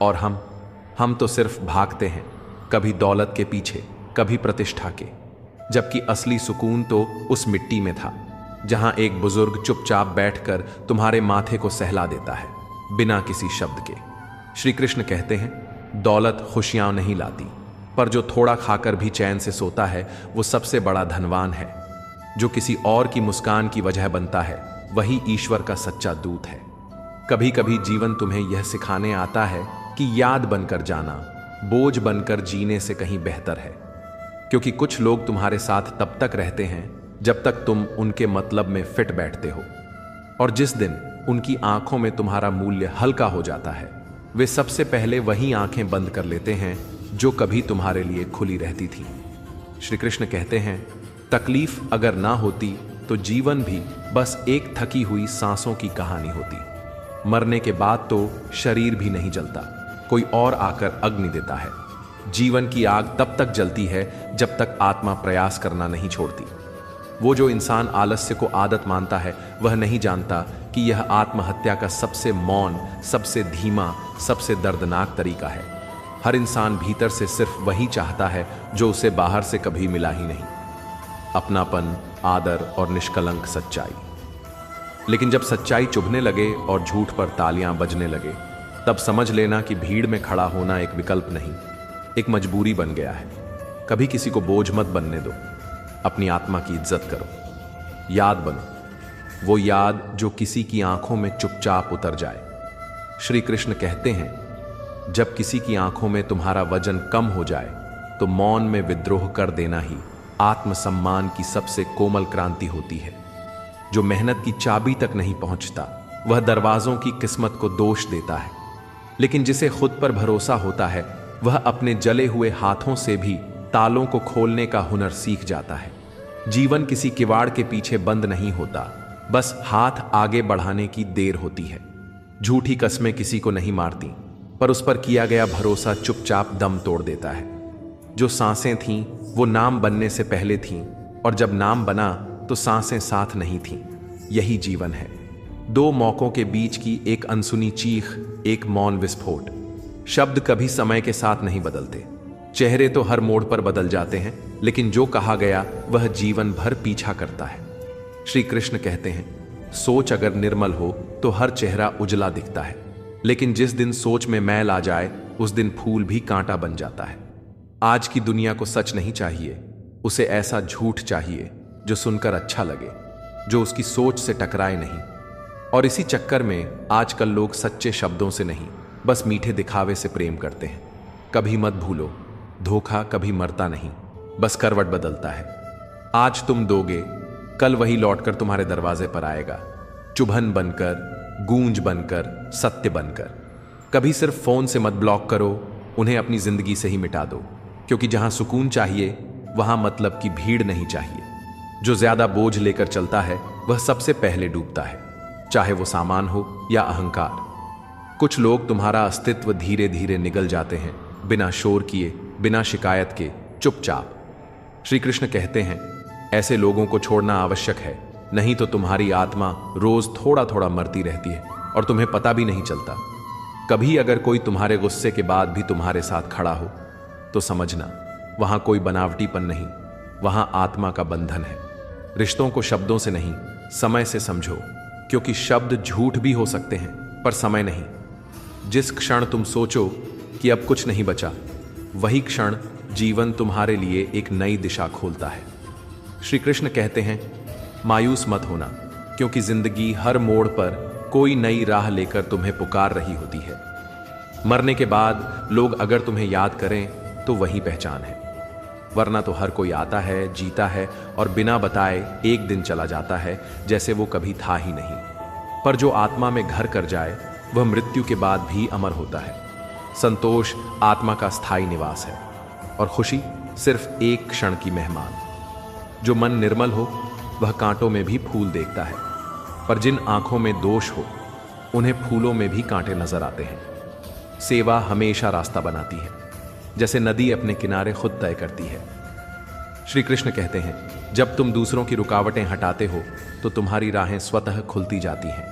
Speaker 1: और हम तो सिर्फ भागते हैं, कभी दौलत के पीछे, कभी प्रतिष्ठा के, जबकि असली सुकून तो उस मिट्टी में था जहां एक बुजुर्ग चुपचाप बैठकर तुम्हारे माथे को सहला देता है, बिना किसी शब्द के। श्री कृष्ण कहते हैं, दौलत खुशियां नहीं लाती, पर जो थोड़ा खाकर भी चैन से सोता है वो सबसे बड़ा धनवान है। जो किसी और की मुस्कान की वजह बनता है वही ईश्वर का सच्चा दूत है। कभी कभी जीवन तुम्हें यह सिखाने आता है कि याद बनकर जाना बोझ बनकर जीने से कहीं बेहतर है, क्योंकि कुछ लोग तुम्हारे साथ तब तक रहते हैं जब तक तुम उनके मतलब में फिट बैठते हो, और जिस दिन उनकी आंखों में तुम्हारा मूल्य हल्का हो जाता है, वे सबसे पहले वही आंखें बंद कर लेते हैं जो कभी तुम्हारे लिए खुली रहती थी। श्री कृष्ण कहते हैं, तकलीफ अगर ना होती तो जीवन भी बस एक थकी हुई सांसों की कहानी होती। मरने के बाद तो शरीर भी नहीं जलता, कोई और आकर अग्नि देता है। जीवन की आग तब तक जलती है जब तक आत्मा प्रयास करना नहीं छोड़ती। वो जो इंसान आलस्य को आदत मानता है, वह नहीं जानता कि यह आत्महत्या का सबसे मौन, सबसे धीमा, सबसे दर्दनाक तरीका है। हर इंसान भीतर से सिर्फ वही चाहता है जो उसे बाहर से कभी मिला ही नहीं, अपनापन, आदर और निष्कलंक सच्चाई। लेकिन जब सच्चाई चुभने लगे और झूठ पर तालियां बजने लगे, तब समझ लेना कि भीड़ में खड़ा होना एक विकल्प नहीं, एक मजबूरी बन गया है। कभी किसी को बोझ मत बनने दो, अपनी आत्मा की इज्जत करो, याद बनो, वो याद जो किसी की आंखों में चुपचाप उतर जाए। श्री कृष्ण कहते हैं, जब किसी की आंखों में तुम्हारा वजन कम हो जाए तो मौन में विद्रोह कर देना ही आत्मसम्मान की सबसे कोमल क्रांति होती है। जो मेहनत की चाबी तक नहीं पहुंचता, वह दरवाजों की किस्मत को दोष देता है, लेकिन जिसे खुद पर भरोसा होता है, वह अपने जले हुए हाथों से भी तालों को खोलने का हुनर सीख जाता है। जीवन किसी किवाड़ के पीछे बंद नहीं होता, बस हाथ आगे बढ़ाने की देर होती है। झूठी कस्में किसी को नहीं मारती, पर उस पर किया गया भरोसा चुपचाप दम तोड़ देता है। जो सांसें थीं वो नाम बनने से पहले थीं, और जब नाम बना तो सांसें साथ नहीं थीं। यही जीवन है, दो मौकों के बीच की एक अनसुनी चीख, एक मौन विस्फोट। शब्द कभी समय के साथ नहीं बदलते, चेहरे तो हर मोड़ पर बदल जाते हैं, लेकिन जो कहा गया वह जीवन भर पीछा करता है। श्री कृष्ण कहते हैं, सोच अगर निर्मल हो तो हर चेहरा उजला दिखता है, लेकिन जिस दिन सोच में मैल आ जाए उस दिन फूल भी कांटा बन जाता है। आज की दुनिया को सच नहीं चाहिए, उसे ऐसा झूठ चाहिए जो सुनकर अच्छा लगे, जो उसकी सोच से टकराए नहीं। और इसी चक्कर में आजकल लोग सच्चे शब्दों से नहीं, बस मीठे दिखावे से प्रेम करते हैं। कभी मत भूलो, धोखा कभी मरता नहीं, बस करवट बदलता है। आज तुम दोगे, कल वही लौटकर तुम्हारे दरवाजे पर आएगा, चुभन बनकर, गूंज बनकर, सत्य बनकर। कभी सिर्फ फोन से मत ब्लॉक करो, उन्हें अपनी जिंदगी से ही मिटा दो, क्योंकि जहां सुकून चाहिए वहां मतलब की भीड़ नहीं चाहिए। जो ज्यादा बोझ लेकर चलता है वह सबसे पहले डूबता है, चाहे वो सामान हो या अहंकार। कुछ लोग तुम्हारा अस्तित्व धीरे धीरे निगल जाते हैं, बिना शोर किए, बिना शिकायत के, चुपचाप। श्री कृष्ण कहते हैं, ऐसे लोगों को छोड़ना आवश्यक है, नहीं तो तुम्हारी आत्मा रोज थोड़ा थोड़ा मरती रहती है और तुम्हें पता भी नहीं चलता। कभी अगर कोई तुम्हारे गुस्से के बाद भी तुम्हारे साथ खड़ा हो, तो समझना वहां कोई बनावटीपन नहीं, वहां आत्मा का बंधन है। रिश्तों को शब्दों से नहीं, समय से समझो, क्योंकि शब्द झूठ भी हो सकते हैं पर समय नहीं। जिस क्षण तुम सोचो कि अब कुछ नहीं बचा, वही क्षण जीवन तुम्हारे लिए एक नई दिशा खोलता है। श्री कृष्ण कहते हैं, मायूस मत होना, क्योंकि जिंदगी हर मोड़ पर कोई नई राह लेकर तुम्हें पुकार रही होती है। मरने के बाद लोग अगर तुम्हें याद करें तो वही पहचान है, वरना तो हर कोई आता है, जीता है और बिना बताए एक दिन चला जाता है जैसे वो कभी था ही नहीं। पर जो आत्मा में घर कर जाए वह मृत्यु के बाद भी अमर होता है। संतोष आत्मा का स्थायी निवास है और खुशी सिर्फ एक क्षण की मेहमान। जो मन निर्मल हो वह कांटों में भी फूल देखता है, पर जिन आंखों में दोष हो उन्हें फूलों में भी कांटे नजर आते हैं। सेवा हमेशा रास्ता बनाती है, जैसे नदी अपने किनारे खुद तय करती है। श्री कृष्ण कहते हैं, जब तुम दूसरों की रुकावटें हटाते हो तो तुम्हारी राहें स्वतः खुलती जाती हैं।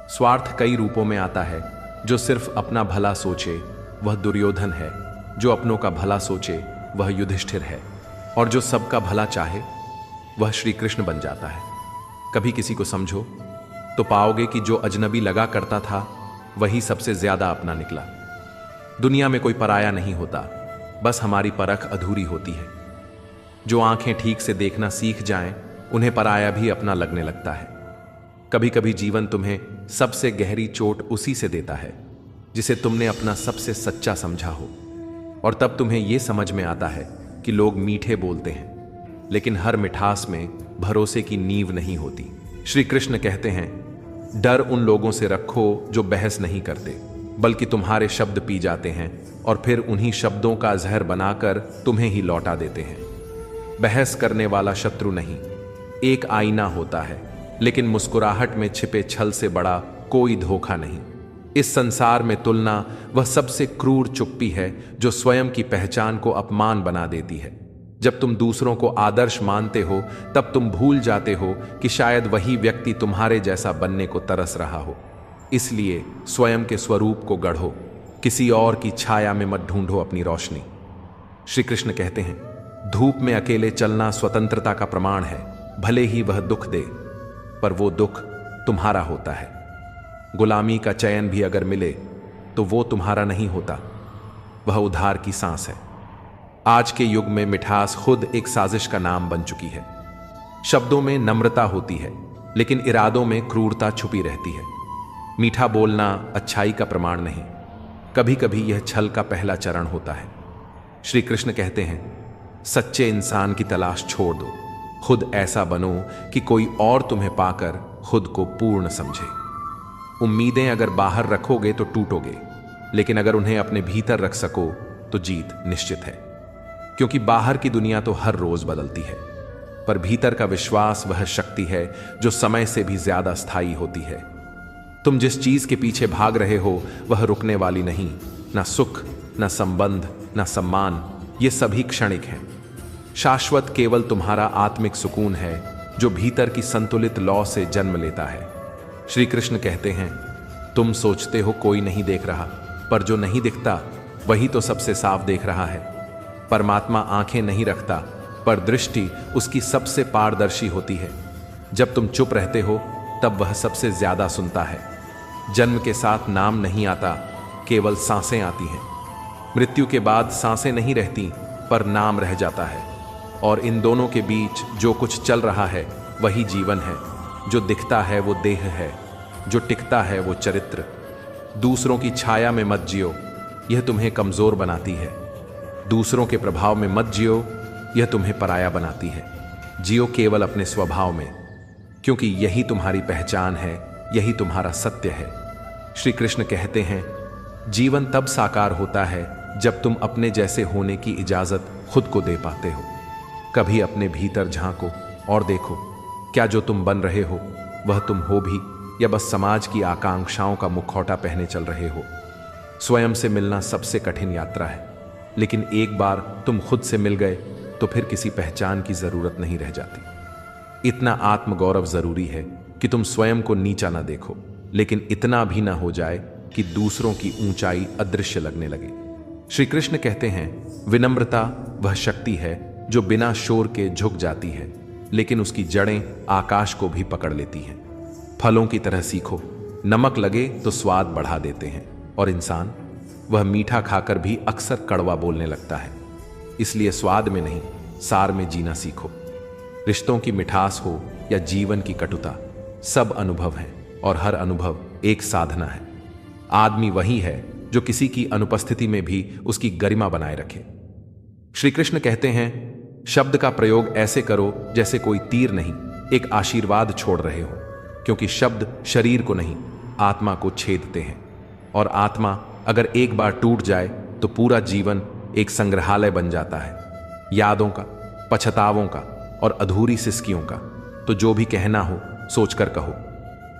Speaker 1: स्वार्थ कई रूपों में आता है। जो सिर्फ अपना भला सोचे वह दुर्योधन है, जो अपनों का भला सोचे वह युधिष्ठिर है, और जो सबका भला चाहे वह श्री कृष्ण बन जाता है। कभी किसी को समझो तो पाओगे कि जो अजनबी लगा करता था वही सबसे ज्यादा अपना निकला। दुनिया में कोई पराया नहीं होता, बस हमारी परख अधूरी होती है। जो आंखें ठीक से देखना सीख जाएं, उन्हें पराया भी अपना लगने लगता है। कभी कभी जीवन तुम्हें सबसे गहरी चोट उसी से देता है जिसे तुमने अपना सबसे सच्चा समझा हो, और तब तुम्हें यह समझ में आता है कि लोग मीठे बोलते हैं लेकिन हर मिठास में भरोसे की नींव नहीं होती। श्री कृष्ण कहते हैं, डर उन लोगों से रखो जो बहस नहीं करते, बल्कि तुम्हारे शब्द पी जाते हैं और फिर उन्हीं शब्दों का जहर बनाकर तुम्हें ही लौटा देते हैं। बहस करने वाला शत्रु नहीं, एक आईना होता है, लेकिन मुस्कुराहट में छिपे छल से बड़ा कोई धोखा नहीं। इस संसार में तुलना वह सबसे क्रूर चुप्पी है जो स्वयं की पहचान को अपमान बना देती है। जब तुम दूसरों को आदर्श मानते हो तब तुम भूल जाते हो कि शायद वही व्यक्ति तुम्हारे जैसा बनने को तरस रहा हो। इसलिए स्वयं के स्वरूप को गढ़ो, किसी और की छाया में मत ढूंढो अपनी रोशनी। श्री कृष्ण कहते हैं, धूप में अकेले चलना स्वतंत्रता का प्रमाण है, भले ही वह दुख दे, पर वो दुख तुम्हारा होता है। गुलामी का चयन भी अगर मिले तो वो तुम्हारा नहीं होता, वह उधार की सांस है। आज के युग में मिठास खुद एक साजिश का नाम बन चुकी है। शब्दों में नम्रता होती है, लेकिन इरादों में क्रूरता छुपी रहती है। मीठा बोलना अच्छाई का प्रमाण नहीं, कभी कभी यह छल का पहला चरण होता है। श्री कृष्ण कहते हैं, सच्चे इंसान की तलाश छोड़ दो, खुद ऐसा बनो कि कोई और तुम्हें पाकर खुद को पूर्ण समझे। उम्मीदें अगर बाहर रखोगे तो टूटोगे, लेकिन अगर उन्हें अपने भीतर रख सको तो जीत निश्चित है। क्योंकि बाहर की दुनिया तो हर रोज बदलती है, पर भीतर का विश्वास वह शक्ति है जो समय से भी ज्यादा स्थायी होती है। तुम जिस चीज के पीछे भाग रहे हो वह रुकने वाली नहीं। ना सुख, ना संबंध, ना सम्मान, ये सभी क्षणिक हैं। शाश्वत केवल तुम्हारा आत्मिक सुकून है जो भीतर की संतुलित लौ से जन्म लेता है। श्री कृष्ण कहते हैं, तुम सोचते हो कोई नहीं देख रहा, पर जो नहीं दिखता वही तो सबसे साफ देख रहा है। परमात्मा आंखें नहीं रखता, पर दृष्टि उसकी सबसे पारदर्शी होती है। जब तुम चुप रहते हो तब वह सबसे ज्यादा सुनता है। जन्म के साथ नाम नहीं आता, केवल सांसें आती हैं। मृत्यु के बाद सांसें नहीं रहती, पर नाम रह जाता है। और इन दोनों के बीच जो कुछ चल रहा है वही जीवन है। जो दिखता है वो देह है, जो टिकता है वो चरित्र। दूसरों की छाया में मत जियो, यह तुम्हें कमजोर बनाती है। दूसरों के प्रभाव में मत जियो, यह तुम्हें पराया बनाती है। जियो केवल अपने स्वभाव में, क्योंकि यही तुम्हारी पहचान है, यही तुम्हारा सत्य है। श्री कृष्ण कहते हैं, जीवन तब साकार होता है जब तुम अपने जैसे होने की इजाजत खुद को दे पाते हो। कभी अपने भीतर झांको और देखो, क्या जो तुम बन रहे हो वह तुम हो भी, या बस समाज की आकांक्षाओं का मुखौटा पहने चल रहे हो। स्वयं से मिलना सबसे कठिन यात्रा है, लेकिन एक बार तुम खुद से मिल गए तो फिर किसी पहचान की जरूरत नहीं रह जाती। इतना आत्मगौरव जरूरी है कि तुम स्वयं को नीचा ना देखो, लेकिन इतना भी ना हो जाए कि दूसरों की ऊंचाई अदृश्य लगने लगे। श्री कृष्ण कहते हैं, विनम्रता वह शक्ति है जो बिना शोर के झुक जाती है, लेकिन उसकी जड़ें आकाश को भी पकड़ लेती हैं। फलों की तरह सीखो, नमक लगे तो स्वाद बढ़ा देते हैं, और इंसान वह मीठा खाकर भी अक्सर कड़वा बोलने लगता है। इसलिए स्वाद में नहीं, सार में जीना सीखो। रिश्तों की मिठास हो या जीवन की कटुता, सब अनुभव हैं, और हर अनुभव एक साधना है। आदमी वही है जो किसी की अनुपस्थिति में भी उसकी गरिमा बनाए रखे। श्री कृष्ण कहते हैं, शब्द का प्रयोग ऐसे करो जैसे कोई तीर नहीं, एक आशीर्वाद छोड़ रहे हो, क्योंकि शब्द शरीर को नहीं, आत्मा को छेदते हैं, और आत्मा अगर एक बार टूट जाए तो पूरा जीवन एक संग्रहालय बन जाता है, यादों का, पछतावों का और अधूरी सिसकियों का। तो जो भी कहना हो सोचकर कहो,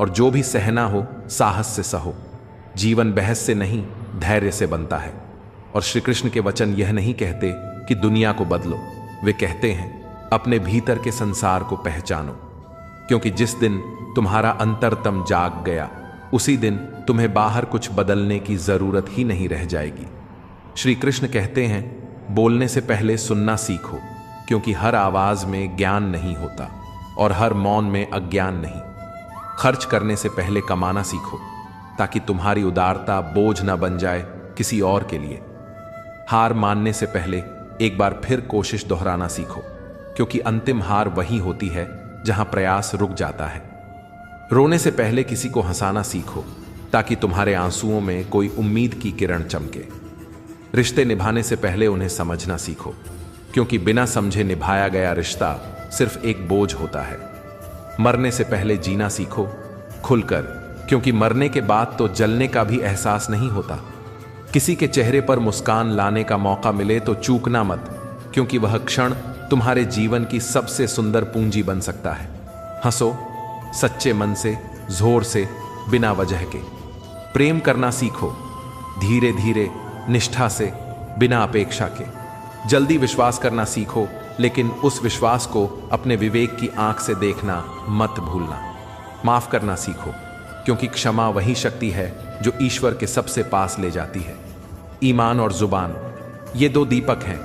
Speaker 1: और जो भी सहना हो साहस से सहो। जीवन बहस से नहीं, धैर्य से बनता है। और श्री कृष्ण के वचन यह नहीं कहते कि दुनिया को बदलो, वे कहते हैं अपने भीतर के संसार को पहचानो, क्योंकि जिस दिन तुम्हारा अंतरतम जाग गया, उसी दिन तुम्हें बाहर कुछ बदलने की जरूरत ही नहीं रह जाएगी। श्री कृष्ण कहते हैं, बोलने से पहले सुनना सीखो, क्योंकि हर आवाज में ज्ञान नहीं होता और हर मौन में अज्ञान नहीं। खर्च करने से पहले कमाना सीखो, ताकि तुम्हारी उदारता बोझ न बन जाए किसी और के लिए। हार मानने से पहले एक बार फिर कोशिश दोहराना सीखो, क्योंकि अंतिम हार वही होती है जहां प्रयास रुक जाता है। रोने से पहले किसी को हंसाना सीखो, ताकि तुम्हारे आंसुओं में कोई उम्मीद की किरण चमके। रिश्ते निभाने से पहले उन्हें समझना सीखो, क्योंकि बिना समझे निभाया गया रिश्ता सिर्फ एक बोझ होता है। मरने से पहले जीना सीखो खुलकर, क्योंकि मरने के बाद तो जलने का भी एहसास नहीं होता। किसी के चेहरे पर मुस्कान लाने का मौका मिले तो चूकना मत, क्योंकि वह क्षण तुम्हारे जीवन की सबसे सुंदर पूंजी बन सकता है। हंसो सच्चे मन से, जोर से, बिना वजह के। प्रेम करना सीखो, धीरे धीरे, निष्ठा से, बिना अपेक्षा के। जल्दी विश्वास करना सीखो, लेकिन उस विश्वास को अपने विवेक की आंख से देखना मत भूलना। माफ करना सीखो, क्योंकि क्षमा वही शक्ति है जो ईश्वर के सबसे पास ले जाती है। ईमान और जुबान, ये दो दीपक हैं,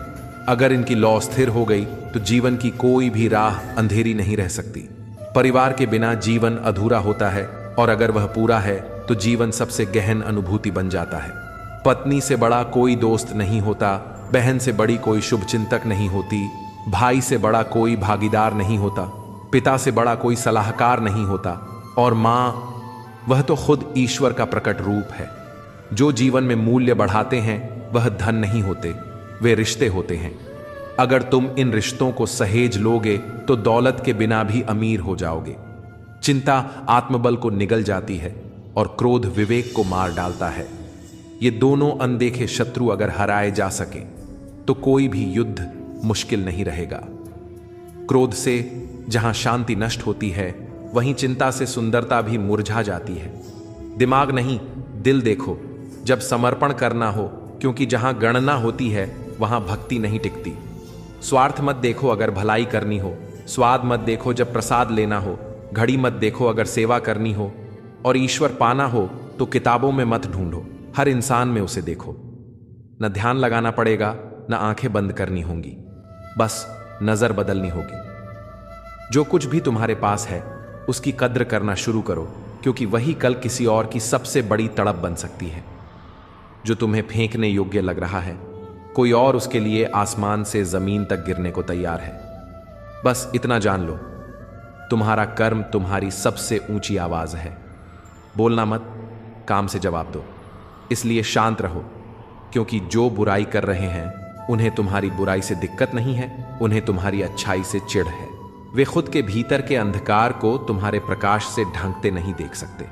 Speaker 1: अगर इनकी लौ स्थिर हो गई तो जीवन की कोई भी राह अंधेरी नहीं रह सकती। परिवार के बिना जीवन अधूरा होता है, और अगर वह पूरा है तो जीवन सबसे गहन अनुभूति बन जाता है। पत्नी से बड़ा कोई दोस्त नहीं होता, बहन से बड़ी कोई शुभचिंतक नहीं होती, भाई से बड़ा कोई भागीदार नहीं होता, पिता से बड़ा कोई सलाहकार नहीं होता, और माँ, वह तो खुद ईश्वर का प्रकट रूप है। जो जीवन में मूल्य बढ़ाते हैं वह धन नहीं होते, वे रिश्ते होते हैं। अगर तुम इन रिश्तों को सहेज लोगे तो दौलत के बिना भी अमीर हो जाओगे। चिंता आत्मबल को निगल जाती है, और क्रोध विवेक को मार डालता है। ये दोनों अनदेखे शत्रु अगर हराए जा सके तो कोई भी युद्ध मुश्किल नहीं रहेगा। क्रोध से जहां शांति नष्ट होती है, वहीं चिंता से सुंदरता भी मुरझा जाती है। दिमाग नहीं, दिल देखो जब समर्पण करना हो, क्योंकि जहां गणना होती है वहां भक्ति नहीं टिकती। स्वार्थ मत देखो अगर भलाई करनी हो, स्वाद मत देखो जब प्रसाद लेना हो, घड़ी मत देखो अगर सेवा करनी हो, और ईश्वर पाना हो तो किताबों में मत ढूंढो, हर इंसान में उसे देखो। न ध्यान लगाना पड़ेगा, न आंखें बंद करनी होंगी, बस नजर बदलनी होगी। जो कुछ भी तुम्हारे पास है उसकी कद्र करना शुरू करो, क्योंकि वही कल किसी और की सबसे बड़ी तड़प बन सकती है। जो तुम्हें फेंकने योग्य लग रहा है, कोई और उसके लिए आसमान से जमीन तक गिरने को तैयार है। बस इतना जान लो, तुम्हारा कर्म तुम्हारी सबसे ऊंची आवाज है। बोलना मत, काम से जवाब दो। इसलिए शांत रहो, क्योंकि जो बुराई कर रहे हैं उन्हें तुम्हारी बुराई से दिक्कत नहीं है, उन्हें तुम्हारी अच्छाई से चिढ़ है। वे खुद के भीतर के अंधकार को तुम्हारे प्रकाश से ढंकते नहीं देख सकते।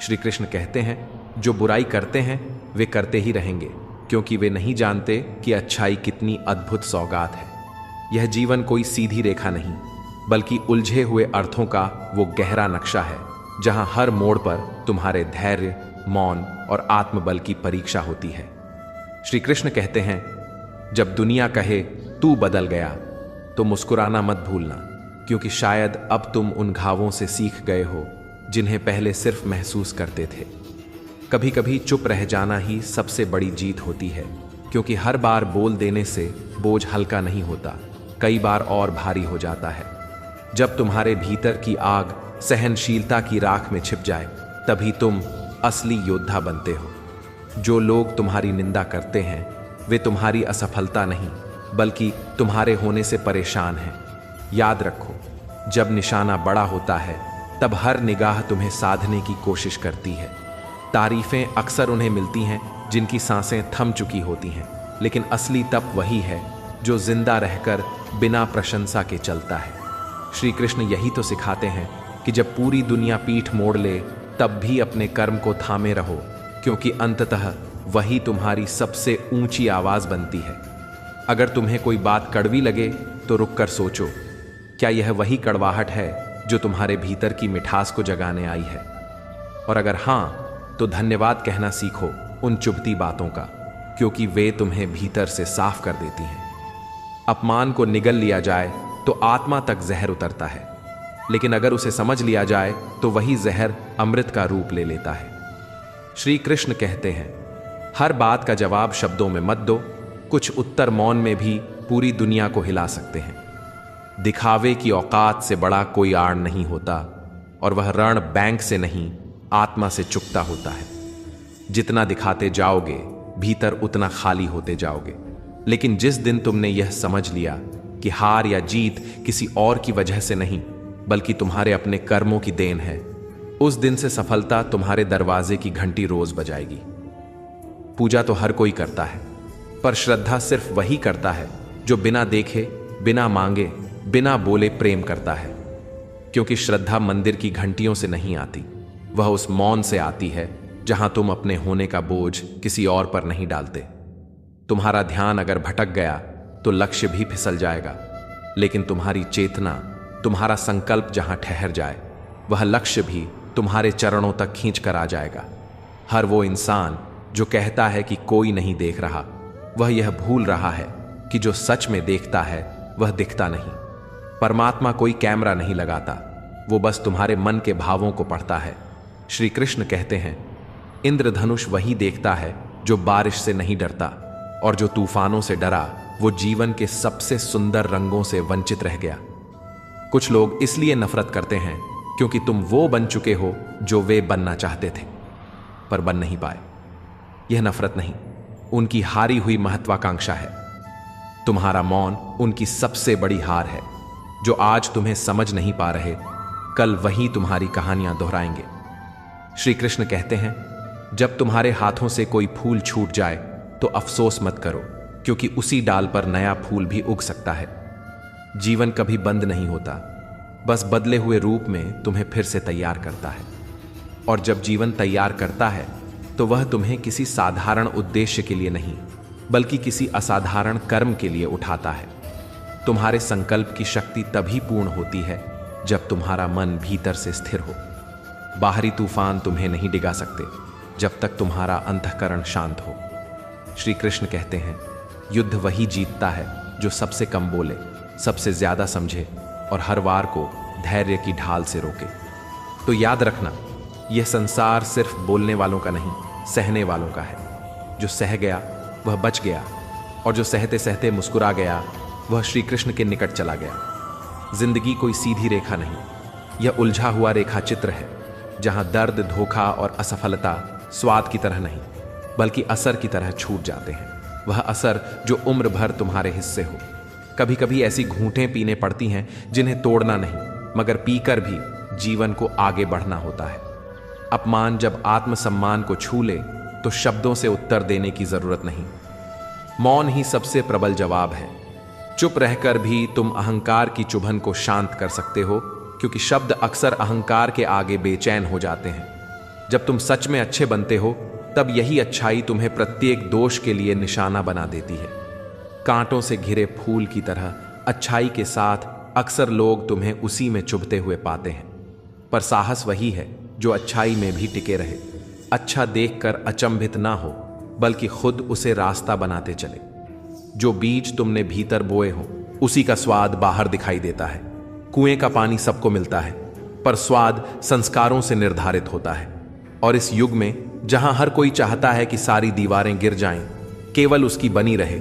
Speaker 1: श्री कृष्ण कहते हैं, जो बुराई करते हैं वे करते ही रहेंगे, क्योंकि वे नहीं जानते कि अच्छाई कितनी अद्भुत सौगात है। यह जीवन कोई सीधी रेखा नहीं, बल्कि उलझे हुए अर्थों का वो गहरा नक्शा है, जहां हर मोड़ पर तुम्हारे धैर्य, मौन और आत्मबल की परीक्षा होती है। श्री कृष्ण कहते हैं, जब दुनिया कहे तू बदल गया तो मुस्कुराना मत भूलना, क्योंकि शायद अब तुम उन घावों से सीख गए हो जिन्हें पहले सिर्फ महसूस करते थे। कभी कभी चुप रह जाना ही सबसे बड़ी जीत होती है, क्योंकि हर बार बोल देने से बोझ हल्का नहीं होता, कई बार और भारी हो जाता है। जब तुम्हारे भीतर की आग सहनशीलता की राख में छिप जाए, तभी तुम असली योद्धा बनते हो। जो लोग तुम्हारी निंदा करते हैं वे तुम्हारी असफलता नहीं बल्कि तुम्हारे होने से परेशान हैं। याद रखो, जब निशाना बड़ा होता है तब हर निगाह तुम्हें साधने की कोशिश करती है। तारीफें अक्सर उन्हें मिलती हैं जिनकी सांसें थम चुकी होती हैं, लेकिन असली तप वही है जो जिंदा रहकर बिना प्रशंसा के चलता है। श्री कृष्ण यही तो सिखाते हैं कि जब पूरी दुनिया पीठ मोड़ ले तब भी अपने कर्म को थामे रहो, क्योंकि अंततः वही तुम्हारी सबसे ऊंची आवाज बनती है। अगर तुम्हें कोई बात कड़वी लगे तो रुककर सोचो, क्या यह वही कड़वाहट है जो तुम्हारे भीतर की मिठास को जगाने आई है? और अगर हां, तो धन्यवाद कहना सीखो उन चुभती बातों का, क्योंकि वे तुम्हें भीतर से साफ कर देती हैं। अपमान को निगल लिया जाए तो आत्मा तक जहर उतरता है, लेकिन अगर उसे समझ लिया जाए तो वही जहर अमृत का रूप ले लेता है। श्री कृष्ण कहते हैं, हर बात का जवाब शब्दों में मत दो, कुछ उत्तर मौन में भी पूरी दुनिया को हिला सकते हैं। दिखावे की औकात से बड़ा कोई आड़ नहीं होता, और वह ऋण बैंक से नहीं आत्मा से चुकता होता है। जितना दिखाते जाओगे भीतर उतना खाली होते जाओगे, लेकिन जिस दिन तुमने यह समझ लिया कि हार या जीत किसी और की वजह से नहीं बल्कि तुम्हारे अपने कर्मों की देन है, उस दिन से सफलता तुम्हारे दरवाजे की घंटी रोज बजाएगी। पूजा तो हर कोई करता है, पर श्रद्धा सिर्फ वही करता है जो बिना देखे, बिना मांगे, बिना बोले प्रेम करता है। क्योंकि श्रद्धा मंदिर की घंटियों से नहीं आती, वह उस मौन से आती है जहां तुम अपने होने का बोझ किसी और पर नहीं डालते। तुम्हारा ध्यान अगर भटक गया तो लक्ष्य भी फिसल जाएगा, लेकिन तुम्हारी चेतना, तुम्हारा संकल्प जहां ठहर जाए, वह लक्ष्य भी तुम्हारे चरणों तक खींच कर आ जाएगा। हर वो इंसान जो कहता है कि कोई नहीं देख रहा, वह यह भूल रहा है कि जो सच में देखता है वह दिखता नहीं। परमात्मा कोई कैमरा नहीं लगाता, वो बस तुम्हारे मन के भावों को पढ़ता है। श्री कृष्ण कहते हैं, इंद्रधनुष वही देखता है जो बारिश से नहीं डरता, और जो तूफानों से डरा वो जीवन के सबसे सुंदर रंगों से वंचित रह गया। कुछ लोग इसलिए नफरत करते हैं क्योंकि तुम वो बन चुके हो जो वे बनना चाहते थे पर बन नहीं पाए। यह नफरत नहीं, उनकी हारी हुई महत्वाकांक्षा है। तुम्हारा मौन उनकी सबसे बड़ी हार है। जो आज तुम्हें समझ नहीं पा रहे, कल वही तुम्हारी कहानियां दोहराएंगे। श्री कृष्ण कहते हैं, जब तुम्हारे हाथों से कोई फूल छूट जाए तो अफसोस मत करो, क्योंकि उसी डाल पर नया फूल भी उग सकता है। जीवन कभी बंद नहीं होता, बस बदले हुए रूप में तुम्हें फिर से तैयार करता है। और जब जीवन तैयार करता है तो वह तुम्हें किसी साधारण उद्देश्य के लिए नहीं बल्कि किसी असाधारण कर्म के लिए उठाता है। तुम्हारे संकल्प की शक्ति तभी पूर्ण होती है जब तुम्हारा मन भीतर से स्थिर हो। बाहरी तूफान तुम्हें नहीं डिगा सकते जब तक तुम्हारा अंतःकरण शांत हो। श्री कृष्ण कहते हैं, युद्ध वही जीतता है जो सबसे कम बोले, सबसे ज्यादा समझे और हर वार को धैर्य की ढाल से रोके। तो याद रखना, यह संसार सिर्फ बोलने वालों का नहीं, सहने वालों का है। जो सह गया वह बच गया, और जो सहते सहते मुस्कुरा गया वह श्री कृष्ण के निकट चला गया। जिंदगी कोई सीधी रेखा नहीं, यह उलझा हुआ रेखा चित्र है, जहां दर्द, धोखा और असफलता स्वाद की तरह नहीं बल्कि असर की तरह छूट जाते हैं। वह असर जो उम्र भर तुम्हारे हिस्से हो। कभी कभी ऐसी घूंटें पीने पड़ती हैं जिन्हें तोड़ना नहीं, मगर पीकर भी जीवन को आगे बढ़ना होता है। अपमान जब आत्मसम्मान को छू ले तो शब्दों से उत्तर देने की जरूरत नहीं, मौन ही सबसे प्रबल जवाब है। चुप रहकर भी तुम अहंकार की चुभन को शांत कर सकते हो, क्योंकि शब्द अक्सर अहंकार के आगे बेचैन हो जाते हैं। जब तुम सच में अच्छे बनते हो तब यही अच्छाई तुम्हें प्रत्येक दोष के लिए निशाना बना देती है। कांटों से घिरे फूल की तरह अच्छाई के साथ अक्सर लोग तुम्हें उसी में चुभते हुए पाते हैं, पर साहस वही है जो अच्छाई में भी टिके रहे। अच्छा देखकर अचंभित ना हो बल्कि खुद उसे रास्ता बनाते चले। जो बीज तुमने भीतर बोए हो उसी का स्वाद बाहर दिखाई देता है। कुएं का पानी सबको मिलता है, पर स्वाद संस्कारों से निर्धारित होता है। और इस युग में जहां हर कोई चाहता है कि सारी दीवारें गिर जाएं, केवल उसकी बनी रहे।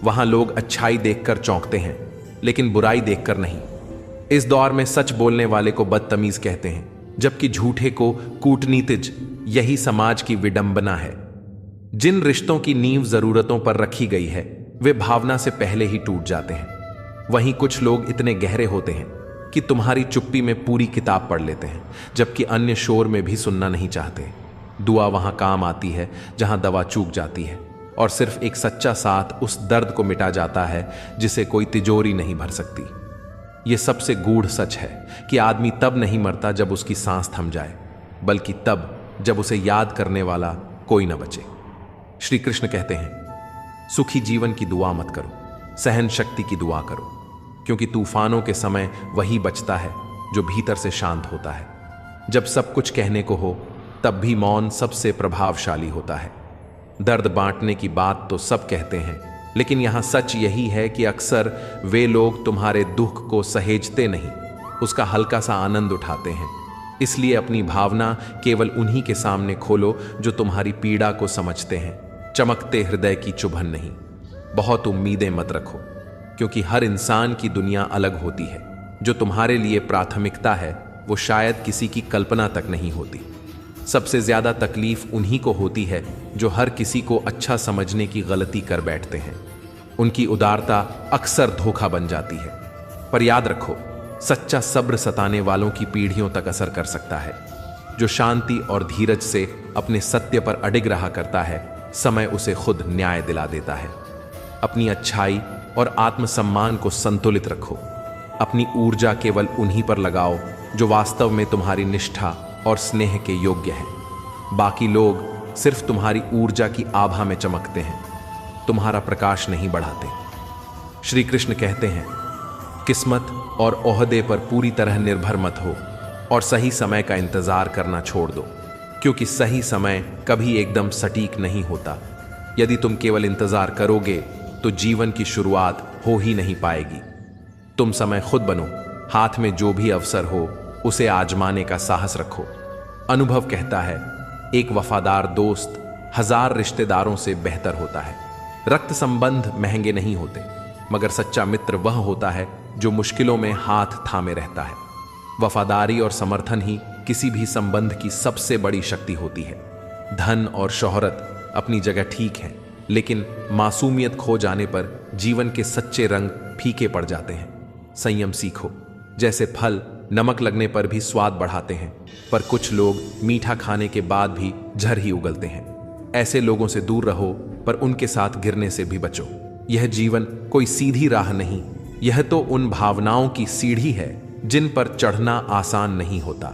Speaker 1: वहां लोग अच्छाई देखकर चौंकते हैं, लेकिन बुराई देखकर नहीं। इस दौर में सच बोलने वाले को बदतमीज कहते हैं, जबकि झूठे को कूटनीतिज। यही समाज की विडंबना है। जिन रिश्तों की नींव जरूरतों पर रखी गई है, वे भावना से पहले ही टूट जाते हैं। वहीं कुछ लोग इतने गहरे होते हैं कि तुम्हारी चुप्पी में पूरी किताब पढ़ लेते हैं, जबकि अन्य शोर में भी सुनना नहीं चाहते। दुआ वहां काम आती है जहां दवा चूक जाती है, और सिर्फ एक सच्चा साथ उस दर्द को मिटा जाता है जिसे कोई तिजोरी नहीं भर सकती। यह सबसे गूढ़ सच है कि आदमी तब नहीं मरता जब उसकी सांस थम जाए, बल्कि तब जब उसे याद करने वाला कोई न बचे। श्री कृष्ण कहते हैं, सुखी जीवन की दुआ मत करो, सहन शक्ति की दुआ करो, क्योंकि तूफानों के समय वही बचता है जो भीतर से शांत होता है। जब सब कुछ कहने को हो, तब भी मौन सबसे प्रभावशाली होता है। दर्द बांटने की बात तो सब कहते हैं, लेकिन यहां सच यही है कि अक्सर वे लोग तुम्हारे दुख को सहेजते नहीं, उसका हल्का सा आनंद उठाते हैं। इसलिए अपनी भावना केवल उन्हीं के सामने खोलो जो तुम्हारी पीड़ा को समझते हैं, चमकते हृदय की चुभन नहीं। बहुत उम्मीदें मत रखो, क्योंकि हर इंसान की दुनिया अलग होती है। जो तुम्हारे लिए प्राथमिकता है, वो शायद किसी की कल्पना तक नहीं होती। सबसे ज्यादा तकलीफ उन्हीं को होती है जो हर किसी को अच्छा समझने की गलती कर बैठते हैं। उनकी उदारता अक्सर धोखा बन जाती है। पर याद रखो, सच्चा सब्र सताने वालों की पीढ़ियों तक असर कर सकता है। जो शांति और धीरज से अपने सत्य पर अडिग रहा करता है, समय उसे खुद न्याय दिला देता है। अपनी अच्छाई और आत्मसम्मान को संतुलित रखो। अपनी ऊर्जा केवल उन्हीं पर लगाओ जो वास्तव में तुम्हारी निष्ठा और स्नेह के योग्य हैं। बाकी लोग सिर्फ तुम्हारी ऊर्जा की आभा में चमकते हैं, तुम्हारा प्रकाश नहीं बढ़ाते। श्री कृष्ण कहते हैं, किस्मत और ओहदे पर पूरी तरह निर्भर मत हो और सही समय का इंतजार करना छोड़ दो, क्योंकि सही समय कभी एकदम सटीक नहीं होता। यदि तुम केवल इंतजार करोगे तो जीवन की शुरुआत हो ही नहीं पाएगी। तुम समय खुद बनो। हाथ में जो भी अवसर हो उसे आजमाने का साहस रखो। अनुभव कहता है, एक वफादार दोस्त 1000 रिश्तेदारों से बेहतर होता है। रक्त संबंध महंगे नहीं होते, मगर सच्चा मित्र वह होता है जो मुश्किलों में हाथ थामे रहता है। वफादारी और समर्थन ही किसी भी संबंध की सबसे बड़ी शक्ति होती है। धन और शोहरत अपनी जगह ठीक है, लेकिन मासूमियत खो जाने पर जीवन के सच्चे रंग फीके पड़ जाते हैं। संयम सीखो। जैसे फल नमक लगने पर भी स्वाद बढ़ाते हैं, पर कुछ लोग मीठा खाने के बाद भी झर ही उगलते हैं। ऐसे लोगों से दूर रहो, पर उनके साथ गिरने से भी बचो। यह जीवन कोई सीधी राह नहीं, यह तो उन भावनाओं की सीढ़ी है जिन पर चढ़ना आसान नहीं होता।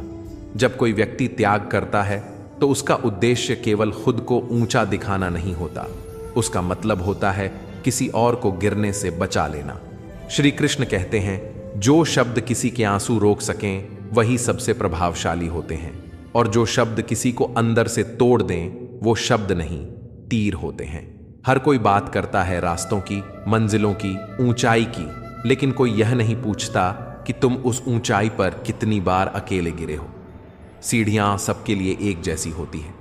Speaker 1: जब कोई व्यक्ति त्याग करता है तो उसका उद्देश्य केवल खुद को ऊंचा दिखाना नहीं होता, उसका मतलब होता है किसी और को गिरने से बचा लेना। श्री कृष्ण कहते हैं, जो शब्द किसी के आंसू रोक सकें वही सबसे प्रभावशाली होते हैं, और जो शब्द किसी को अंदर से तोड़ दें वो शब्द नहीं, तीर होते हैं। हर कोई बात करता है रास्तों की, मंजिलों की, ऊंचाई की, लेकिन कोई यह नहीं पूछता कि तुम उस ऊंचाई पर कितनी बार अकेले गिरे हो। सीढ़ियां सबके लिए एक जैसी होती हैं,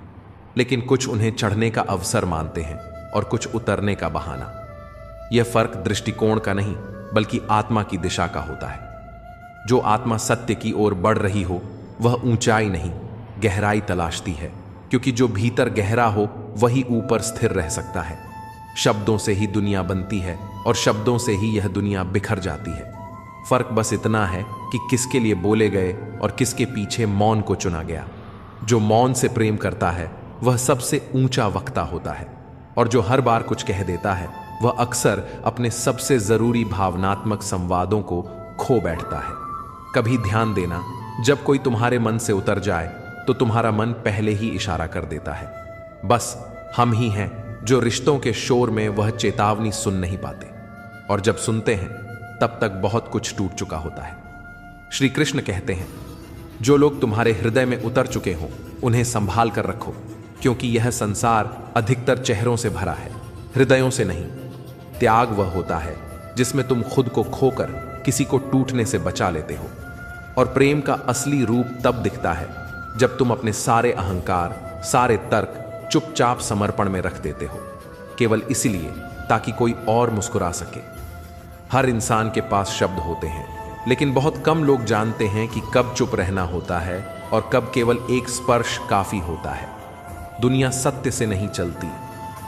Speaker 1: लेकिन कुछ उन्हें चढ़ने का अवसर मानते हैं और कुछ उतरने का बहाना। यह फर्क दृष्टिकोण का नहीं, बल्कि आत्मा की दिशा का होता है। जो आत्मा सत्य की ओर बढ़ रही हो वह ऊंचाई नहीं, गहराई तलाशती है, क्योंकि जो भीतर गहरा हो वही ऊपर स्थिर रह सकता है। शब्दों से ही दुनिया बनती है और शब्दों से ही यह दुनिया बिखर जाती है। फर्क बस इतना है कि किसके लिए बोले गए और किसके पीछे मौन को चुना गया। जो मौन से प्रेम करता है वह सबसे ऊंचा वक्ता होता है, और जो हर बार कुछ कह देता है वह अक्सर अपने सबसे जरूरी भावनात्मक संवादों को खो बैठता है। कभी ध्यान देना, जब कोई तुम्हारे मन से उतर जाए तो तुम्हारा मन पहले ही इशारा कर देता है। बस हम ही हैं जो रिश्तों के शोर में वह चेतावनी सुन नहीं पाते, और जब सुनते हैं तब तक बहुत कुछ टूट चुका होता है। श्री कृष्ण कहते हैं, जो लोग तुम्हारे हृदय में उतर चुके हों उन्हें संभाल कर रखो, क्योंकि यह संसार अधिकतर चेहरों से भरा है, हृदयों से नहीं। त्याग वह होता है जिसमें तुम खुद को खोकर किसी को टूटने से बचा लेते हो, और प्रेम का असली रूप तब दिखता है जब तुम अपने सारे अहंकार, सारे तर्क चुपचाप समर्पण में रख देते हो। केवल इसलिए ताकि कोई और मुस्कुरा सके। हर इंसान के पास शब्द होते हैं, लेकिन बहुत कम लोग जानते हैं कि कब चुप रहना होता है और कब केवल एक स्पर्श काफी होता है। दुनिया सत्य से नहीं चलती,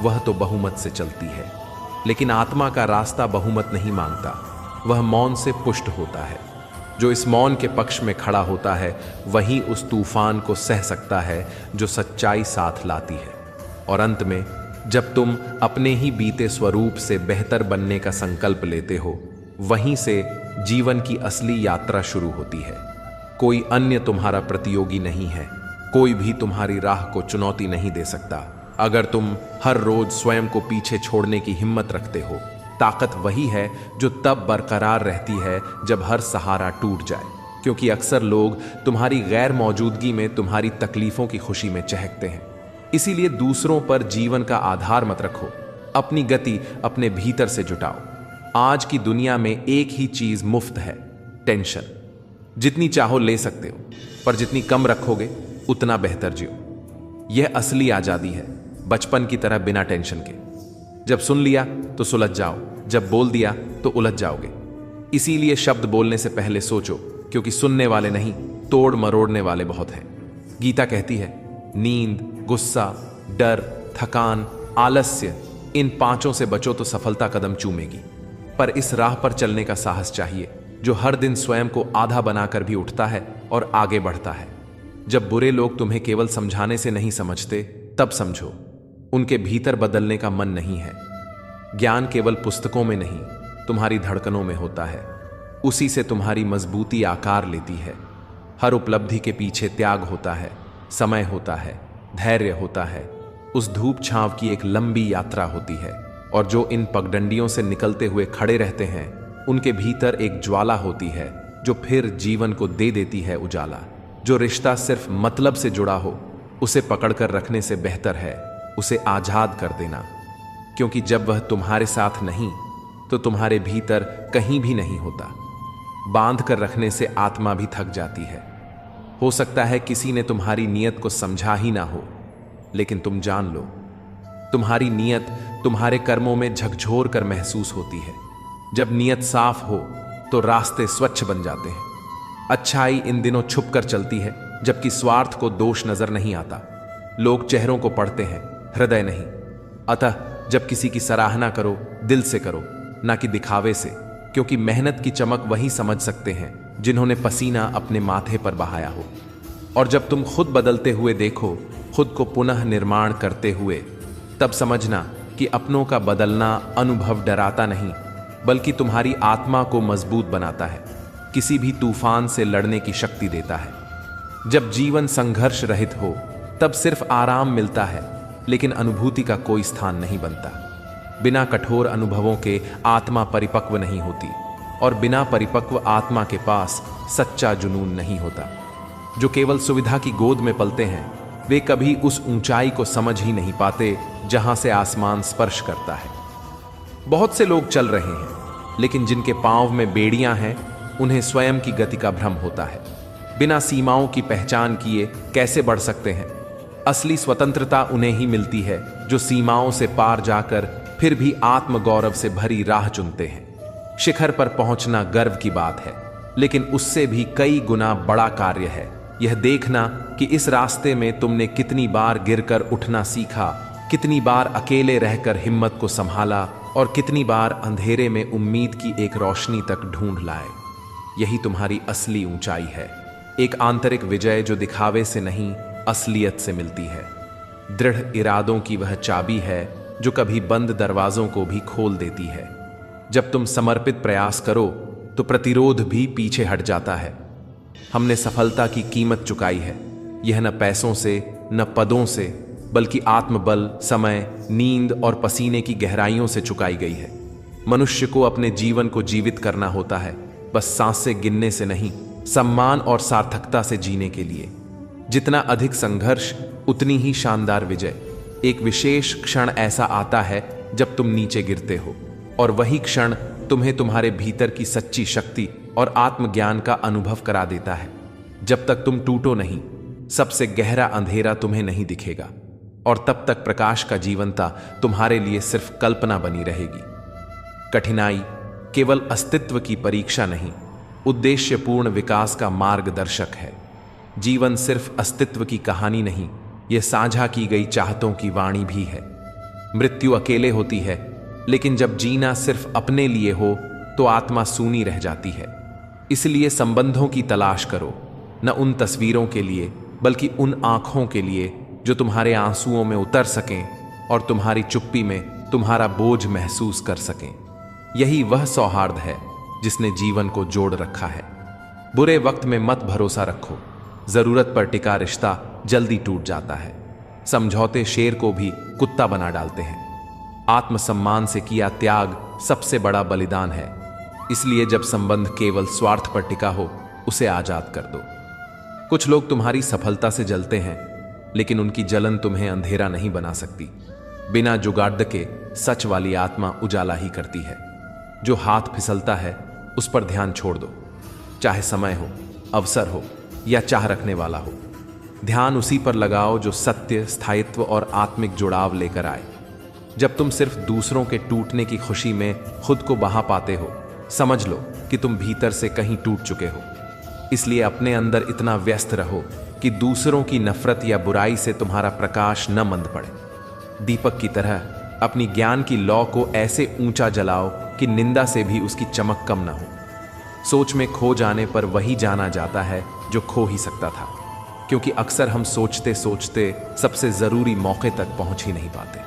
Speaker 1: वह तो बहुमत से चलती है। लेकिन आत्मा का रास्ता बहुमत नहीं मांगता, वह मौन से पुष्ट होता है। जो इस मौन के पक्ष में खड़ा होता है वही उस तूफान को सह सकता है जो सच्चाई साथ लाती है। और अंत में जब तुम अपने ही बीते स्वरूप से बेहतर बनने का संकल्प लेते हो, वहीं से जीवन की असली यात्रा शुरू होती है। कोई अन्य तुम्हारा प्रतियोगी नहीं है, कोई भी तुम्हारी राह को चुनौती नहीं दे सकता। अगर तुम हर रोज स्वयं को पीछे छोड़ने की हिम्मत रखते हो, ताकत वही है जो तब बरकरार रहती है जब हर सहारा टूट जाए। क्योंकि अक्सर लोग तुम्हारी गैर मौजूदगी में तुम्हारी तकलीफों की खुशी में चहकते हैं। इसीलिए दूसरों पर जीवन का आधार मत रखो, अपनी गति अपने भीतर से जुटाओ। आज की दुनिया में एक ही चीज मुफ्त है, टेंशन। जितनी चाहो ले सकते हो, पर जितनी कम रखोगे उतना बेहतर जियो। यह असली आजादी है, बचपन की तरह बिना टेंशन के। जब सुन लिया तो सुलझ जाओ, जब बोल दिया तो उलझ जाओगे। इसीलिए शब्द बोलने से पहले सोचो, क्योंकि सुनने वाले नहीं, तोड़ मरोड़ने वाले बहुत हैं। गीता कहती है, नींद, गुस्सा, डर, थकान, आलस्य, इन पांचों से बचो तो सफलता कदम चूमेगी। पर इस राह पर चलने का साहस चाहिए, जो हर दिन स्वयं को आधा बनाकर भी उठता है और आगे बढ़ता है। जब बुरे लोग तुम्हें केवल समझाने से नहीं समझते, तब समझो उनके भीतर बदलने का मन नहीं है। ज्ञान केवल पुस्तकों में नहीं, तुम्हारी धड़कनों में होता है। उसी से तुम्हारी मजबूती आकार लेती है। हर उपलब्धि के पीछे त्याग होता है, समय होता है, धैर्य होता है। उस धूप छांव की एक लंबी यात्रा होती है। और जो इन पगडंडियों से निकलते हुए खड़े रहते हैं, उनके भीतर एक ज्वाला होती है जो फिर जीवन को दे देती है उजाला। जो रिश्ता सिर्फ मतलब से जुड़ा हो, उसे पकड़कर रखने से बेहतर है उसे आजाद कर देना। क्योंकि जब वह तुम्हारे साथ नहीं, तो तुम्हारे भीतर कहीं भी नहीं होता। बांध कर रखने से आत्मा भी थक जाती है। हो सकता है किसी ने तुम्हारी नीयत को समझा ही ना हो, लेकिन तुम जान लो, तुम्हारी नीयत तुम्हारे कर्मों में झकझोर कर महसूस होती है। जब नीयत साफ हो तो रास्ते स्वच्छ बन जाते हैं। अच्छाई इन दिनों छुप कर चलती है, जबकि स्वार्थ को दोष नजर नहीं आता। लोग चेहरों को पढ़ते हैं, हृदय नहीं। अतः जब किसी की सराहना करो, दिल से करो, ना कि दिखावे से। क्योंकि मेहनत की चमक वही समझ सकते हैं जिन्होंने पसीना अपने माथे पर बहाया हो। और जब तुम खुद बदलते हुए देखो, खुद को पुनः निर्माण करते हुए, तब समझना कि अपनों का बदलना अनुभव डराता नहीं, बल्कि तुम्हारी आत्मा को मजबूत बनाता है, किसी भी तूफान से लड़ने की शक्ति देता है। जब जीवन संघर्ष रहित हो, तब सिर्फ आराम मिलता है, लेकिन अनुभूति का कोई स्थान नहीं बनता। बिना कठोर अनुभवों के आत्मा परिपक्व नहीं होती, और बिना परिपक्व आत्मा के पास सच्चा जुनून नहीं होता। जो केवल सुविधा की गोद में पलते हैं, वे कभी उस ऊंचाई को समझ ही नहीं पाते जहां से आसमान स्पर्श करता है। बहुत से लोग चल रहे हैं, लेकिन जिनके पांव में बेड़ियां हैं, उन्हें स्वयं की गति का भ्रम होता है। बिना सीमाओं की पहचान किए कैसे बढ़ सकते हैं? असली स्वतंत्रता उन्हें ही मिलती है जो सीमाओं से पार जाकर फिर भी आत्मगौरव से भरी राह चुनते हैं। शिखर पर पहुंचना गर्व की बात है, लेकिन उससे भी कई गुना बड़ा कार्य है यह देखना कि इस रास्ते में तुमने कितनी बार गिरकर उठना सीखा, कितनी बार अकेले रहकर हिम्मत को संभाला, और कितनी बार अंधेरे में उम्मीद की एक रोशनी तक ढूंढ लाए। यही तुम्हारी असली ऊंचाई है, एक आंतरिक विजय जो दिखावे से नहीं, असलियत से मिलती है। दृढ़ इरादों की वह चाबी है जो कभी बंद दरवाजों को भी खोल देती है। जब तुम समर्पित प्रयास करो तो प्रतिरोध भी पीछे हट जाता है। हमने सफलता की कीमत चुकाई है, यह न पैसों से न पदों से, बल्कि आत्मबल, समय, नींद और पसीने की गहराइयों से चुकाई गई है। मनुष्य को अपने जीवन को जीवित करना होता है, बस सांसें गिनने से नहीं, सम्मान और सार्थकता से जीने के लिए। जितना अधिक संघर्ष, उतनी ही शानदार विजय। एक विशेष क्षण ऐसा आता है जब तुम नीचे गिरते हो, और वही क्षण तुम्हें तुम्हारे भीतर की सच्ची शक्ति और आत्मज्ञान का अनुभव करा देता है। जब तक तुम टूटो नहीं, सबसे गहरा अंधेरा तुम्हें नहीं दिखेगा। और तब तक प्रकाश का जीवंता तुम्हारे लिए सिर्फ कल्पना बनी रहेगी। कठिनाई केवल अस्तित्व की परीक्षा नहीं, उद्देश्यपूर्ण विकास का मार्गदर्शक है। जीवन सिर्फ अस्तित्व की कहानी नहीं, यह साझा की गई चाहतों की वाणी भी है। मृत्यु अकेले होती है, लेकिन जब जीना सिर्फ अपने लिए हो तो आत्मा सूनी रह जाती है। इसलिए संबंधों की तलाश करो, न उन तस्वीरों के लिए बल्कि उन आंखों के लिए जो तुम्हारे आंसुओं में उतर सकें और तुम्हारी चुप्पी में तुम्हारा बोझ महसूस कर सकें। यही वह सौहार्द है जिसने जीवन को जोड़ रखा है। बुरे वक्त में मत भरोसा रखो, जरूरत पर टिका रिश्ता जल्दी टूट जाता है। समझौते शेर को भी कुत्ता बना डालते हैं। आत्मसम्मान से किया त्याग सबसे बड़ा बलिदान है। इसलिए जब संबंध केवल स्वार्थ पर टिका हो, उसे आजाद कर दो। कुछ लोग तुम्हारी सफलता से जलते हैं, लेकिन उनकी जलन तुम्हें अंधेरा नहीं बना सकती। बिना जुगाड़ के सच वाली आत्मा उजाला ही करती है। जो हाथ फिसलता है उस पर ध्यान छोड़ दो, चाहे समय हो, अवसर हो या चाह रखने वाला हो। ध्यान उसी पर लगाओ जो सत्य, स्थायित्व और आत्मिक जुड़ाव लेकर आए। जब तुम सिर्फ दूसरों के टूटने की खुशी में खुद को बहा पाते हो, समझ लो कि तुम भीतर से कहीं टूट चुके हो। इसलिए अपने अंदर इतना व्यस्त रहो कि दूसरों की नफरत या बुराई से तुम्हारा प्रकाश न मंद पड़े। दीपक की तरह अपनी ज्ञान की लौ को ऐसे ऊंचा जलाओ कि निंदा से भी उसकी चमक कम न हो। सोच में खो जाने पर वही जाना जाता है जो खो ही सकता था, क्योंकि अक्सर हम सोचते सोचते सबसे जरूरी मौके तक पहुंच ही नहीं पाते।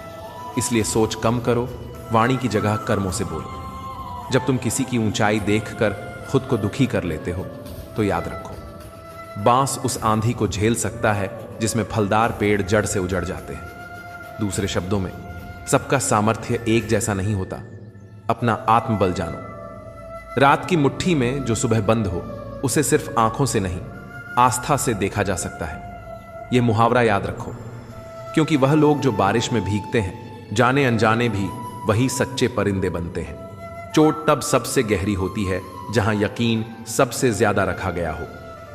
Speaker 1: इसलिए सोच कम करो, वाणी की जगह कर्मों से बोलो। जब तुम किसी की ऊंचाई देखकर खुद को दुखी कर लेते हो तो याद रखो, बांस उस आंधी को झेल सकता है जिसमें फलदार पेड़ जड़ से उजड़ जाते हैं। दूसरे शब्दों में, सबका सामर्थ्य एक जैसा नहीं होता। अपना आत्मबल जानो। रात की मुट्ठी में जो सुबह बंद हो, उसे सिर्फ आंखों से नहीं, आस्था से देखा जा सकता है। यह मुहावरा याद रखो, क्योंकि वह लोग जो बारिश में भीगते हैं, जाने अनजाने भी वही सच्चे परिंदे बनते हैं। चोट तब सबसे गहरी होती है जहां यकीन सबसे ज्यादा रखा गया हो।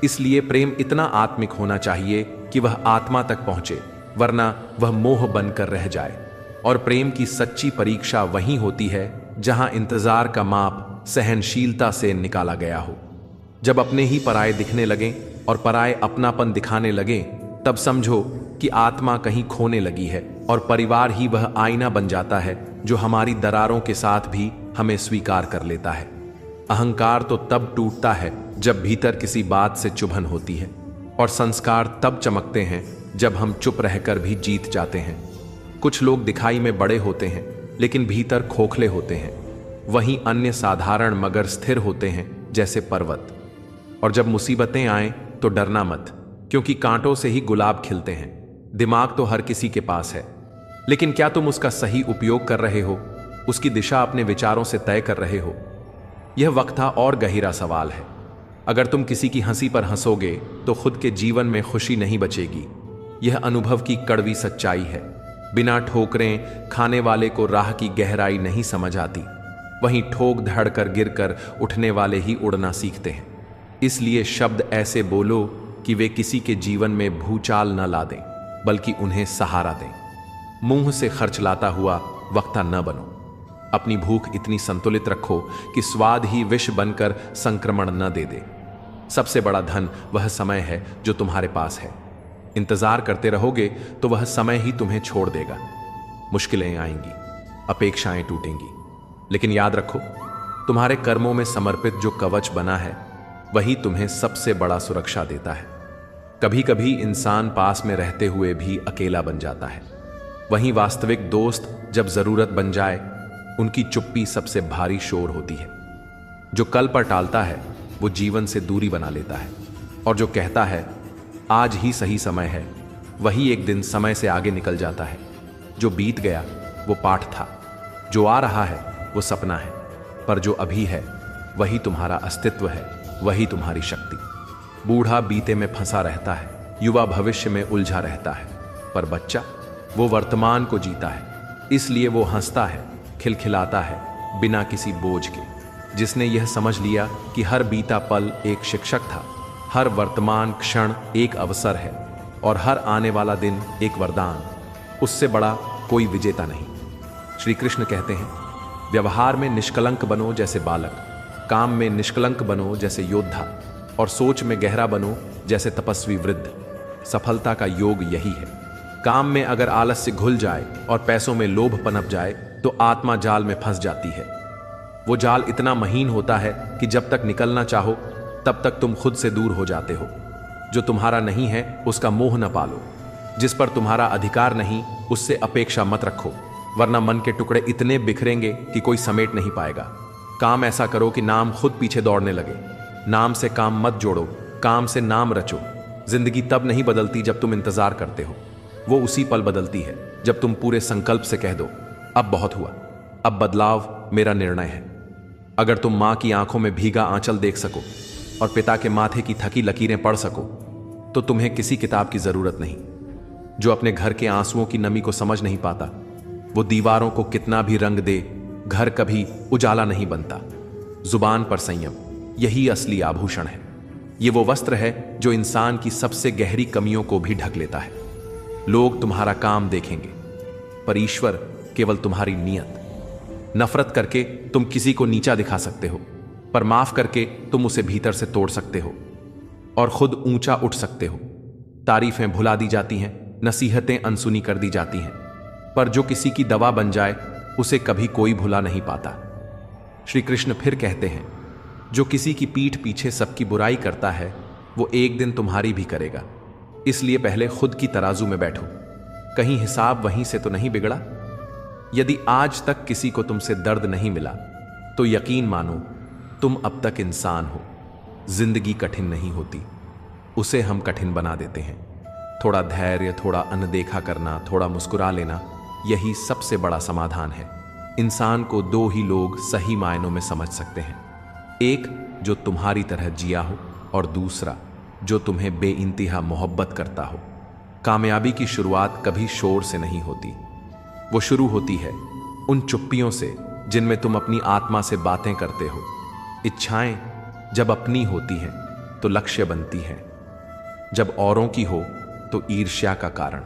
Speaker 1: इसलिए प्रेम इतना आत्मिक होना चाहिए कि वह आत्मा तक पहुंचे, वरना वह मोह बनकर रह जाए। और प्रेम की सच्ची परीक्षा वहीं होती है जहां इंतजार का माप सहनशीलता से निकाला गया हो। जब अपने ही पराये दिखने लगें और पराये अपनापन दिखाने लगें, तब समझो कि आत्मा कहीं खोने लगी है और परिवार ही वह आईना बन जाता है जो हमारी दरारों के साथ भी हमें स्वीकार कर लेता है। अहंकार तो तब टूटता है जब भीतर किसी बात से चुभन होती है, और संस्कार तब चमकते हैं जब हम चुप रहकर भी जीत जाते हैं। कुछ लोग दिखाई में बड़े होते हैं लेकिन भीतर खोखले होते हैं। वहीं अन्य साधारण मगर स्थिर होते हैं जैसे पर्वत। और जब मुसीबतें आएं तो डरना मत, क्योंकि कांटों से ही गुलाब खिलते हैं। दिमाग तो हर किसी के पास है, लेकिन क्या तुम उसका सही उपयोग कर रहे हो? उसकी दिशा अपने विचारों से तय कर रहे हो? यह वक्ता और गहरा सवाल है। अगर तुम किसी की हंसी पर हंसोगे तो खुद के जीवन में खुशी नहीं बचेगी। यह अनुभव की कड़वी सच्चाई है। बिना ठोकरें खाने वाले को राह की गहराई नहीं समझ आती। वहीं ठोक धड़ कर गिर कर उठने वाले ही उड़ना सीखते हैं। इसलिए शब्द ऐसे बोलो कि वे किसी के जीवन में भूचाल न ला दें, बल्कि उन्हें सहारा दें। मुंह से खर्च लाता हुआ वक्ता न बनो। अपनी भूख इतनी संतुलित रखो कि स्वाद ही विष बनकर संक्रमण न दे दे। सबसे बड़ा धन वह समय है जो तुम्हारे पास है। इंतजार करते रहोगे तो वह समय ही तुम्हें छोड़ देगा। मुश्किलें आएंगी, अपेक्षाएं टूटेंगी, लेकिन याद रखो, तुम्हारे कर्मों में समर्पित जो कवच बना है वही तुम्हें सबसे बड़ा सुरक्षा देता है। कभी कभी इंसान पास में रहते हुए भी अकेला बन जाता है। वहीं वास्तविक दोस्त जब जरूरत बन जाए, उनकी चुप्पी सबसे भारी शोर होती है। जो कल पर टालता है वो जीवन से दूरी बना लेता है, और जो कहता है आज ही सही समय है, वही एक दिन समय से आगे निकल जाता है। जो बीत गया वो पाठ था, जो आ रहा है वो सपना है, पर जो अभी है वही तुम्हारा अस्तित्व है, वही तुम्हारी शक्ति। बूढ़ा बीते में फंसा रहता है, युवा भविष्य में उलझा रहता है, पर बच्चा वो वर्तमान को जीता है। इसलिए वो हंसता है, खिलखिलाता है, बिना किसी बोझ के। जिसने यह समझ लिया कि हर बीता पल एक शिक्षक था, हर वर्तमान क्षण एक अवसर है और हर आने वाला दिन एक वरदान, उससे बड़ा कोई विजेता नहीं। श्री कृष्ण कहते हैं, व्यवहार में निष्कलंक बनो जैसे बालक, काम में निष्कलंक बनो जैसे योद्धा, और सोच में गहरा बनो जैसे तपस्वी वृद्ध। सफलता का योग यही है। काम में अगर आलस्य घुल जाए और पैसों में लोभ पनप जाए तो आत्मा जाल में फंस जाती है। वो जाल इतना महीन होता है कि जब तक निकलना चाहो तब तक तुम खुद से दूर हो जाते हो। जो तुम्हारा नहीं है उसका मोह न पालो, जिस पर तुम्हारा अधिकार नहीं उससे अपेक्षा मत रखो, वरना मन के टुकड़े इतने बिखरेंगे कि कोई समेट नहीं पाएगा। काम ऐसा करो कि नाम खुद पीछे दौड़ने लगे। नाम से काम मत जोड़ो, काम से नाम रचो। जिंदगी तब नहीं बदलती जब तुम इंतजार करते हो, वो उसी पल बदलती है जब तुम पूरे संकल्प से कह दो, अब बहुत हुआ, अब बदलाव मेरा निर्णय है। अगर तुम मां की आंखों में भीगा आंचल देख सको और पिता के माथे की थकी लकीरें पढ़ सको तो तुम्हें किसी किताब की जरूरत नहीं। जो अपने घर के आंसुओं की नमी को समझ नहीं पाता, वो दीवारों को कितना भी रंग दे, घर कभी उजाला नहीं बनता। जुबान पर संयम, यही असली आभूषण है। ये वो वस्त्र है जो इंसान की सबसे गहरी कमियों को भी ढक लेता है। लोग तुम्हारा काम देखेंगे, पर ईश्वर केवल तुम्हारी नीयत। नफरत करके तुम किसी को नीचा दिखा सकते हो, पर माफ करके तुम उसे भीतर से तोड़ सकते हो और खुद ऊंचा उठ सकते हो। तारीफें भुला दी जाती हैं, नसीहतें अनसुनी कर दी जाती हैं, पर जो किसी की दवा बन जाए उसे कभी कोई भुला नहीं पाता। श्री कृष्ण फिर कहते हैं, जो किसी की पीठ पीछे सबकी बुराई करता है वो एक दिन तुम्हारी भी करेगा। इसलिए पहले खुद की तराजू में बैठो, कहीं हिसाब वहीं से तो नहीं बिगड़ा। यदि आज तक किसी को तुमसे दर्द नहीं मिला तो यकीन मानो तुम अब तक इंसान हो। जिंदगी कठिन नहीं होती, उसे हम कठिन बना देते हैं। थोड़ा धैर्य, थोड़ा अनदेखा करना, थोड़ा मुस्कुरा लेना, यही सबसे बड़ा समाधान है। इंसान को दो ही लोग सही मायनों में समझ सकते हैं, एक जो तुम्हारी तरह जिया हो और दूसरा जो तुम्हें बेइंतहा मोहब्बत करता हो। कामयाबी की शुरुआत कभी शोर से नहीं होती, वो शुरू होती है उन चुप्पियों से जिनमें तुम अपनी आत्मा से बातें करते हो। इच्छाएं जब अपनी होती हैं तो लक्ष्य बनती हैं, जब औरों की हो तो ईर्ष्या का कारण।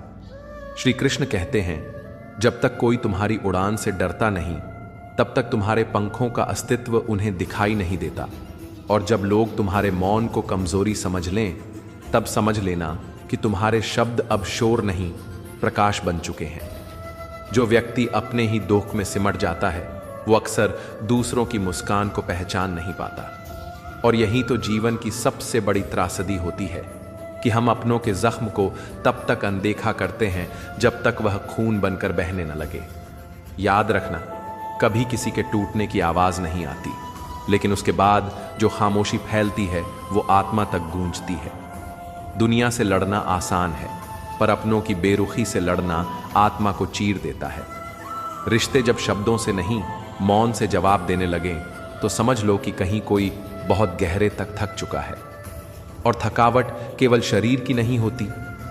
Speaker 1: श्री कृष्ण कहते हैं, जब तक कोई तुम्हारी उड़ान से डरता नहीं तब तक तुम्हारे पंखों का अस्तित्व उन्हें दिखाई नहीं देता, और जब लोग तुम्हारे मौन को कमजोरी समझ लें तब समझ लेना कि तुम्हारे शब्द अब शोर नहीं प्रकाश बन चुके हैं। जो व्यक्ति अपने ही दुख में सिमट जाता है वो अक्सर दूसरों की मुस्कान को पहचान नहीं पाता। और यही तो जीवन की सबसे बड़ी त्रासदी होती है कि हम अपनों के जख्म को तब तक अनदेखा करते हैं जब तक वह खून बनकर बहने न लगे। याद रखना, कभी किसी के टूटने की आवाज नहीं आती, लेकिन उसके बाद जो खामोशी फैलती है वो आत्मा तक गूंजती है। दुनिया से लड़ना आसान है, पर अपनों की बेरुखी से लड़ना आत्मा को चीर देता है। रिश्ते जब शब्दों से नहीं मौन से जवाब देने लगे तो समझ लो कि कहीं कोई बहुत गहरे तक थक चुका है। और थकावट केवल शरीर की नहीं होती,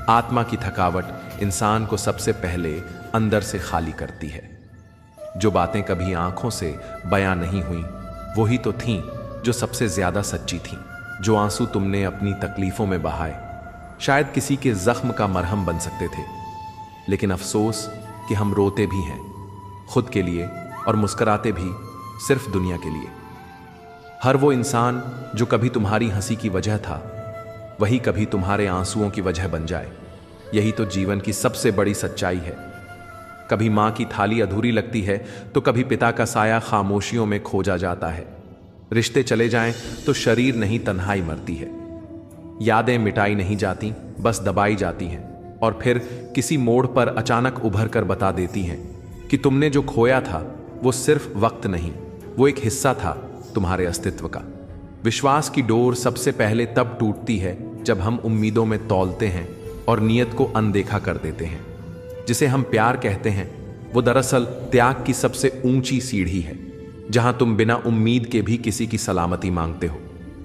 Speaker 1: आत्मा की थकावट इंसान को सबसे पहले अंदर से खाली करती है। जो बातें कभी आंखों से बयां नहीं हुई वही तो थीं जो सबसे ज्यादा सच्ची थीं। जो आंसू तुमने अपनी तकलीफों में बहाए शायद किसी के जख्म का मरहम बन सकते थे, लेकिन अफसोस कि हम रोते भी हैं खुद के लिए और मुस्कुराते भी सिर्फ दुनिया के लिए। हर वो इंसान जो कभी तुम्हारी हंसी की वजह था वही कभी तुम्हारे आंसुओं की वजह बन जाए। यही तो जीवन की सबसे बड़ी सच्चाई है। कभी मां की थाली अधूरी लगती है तो कभी पिता का साया खामोशियों में खोजा जाता है। रिश्ते चले जाएं तो शरीर नहीं तन्हाई मरती है। यादें मिटाई नहीं जाती, बस दबाई जाती हैं, और फिर किसी मोड़ पर अचानक उभर कर बता देती हैं कि तुमने जो खोया था वो सिर्फ वक्त नहीं, वो एक हिस्सा था तुम्हारे अस्तित्व का। विश्वास की डोर सबसे पहले तब टूटती है जब हम उम्मीदों में तौलते हैं और नियत को अनदेखा कर देते हैं। जिसे हम प्यार कहते हैं वो दरअसल त्याग की सबसे ऊंची सीढ़ी है, जहां तुम बिना उम्मीद के भी किसी की सलामती मांगते हो।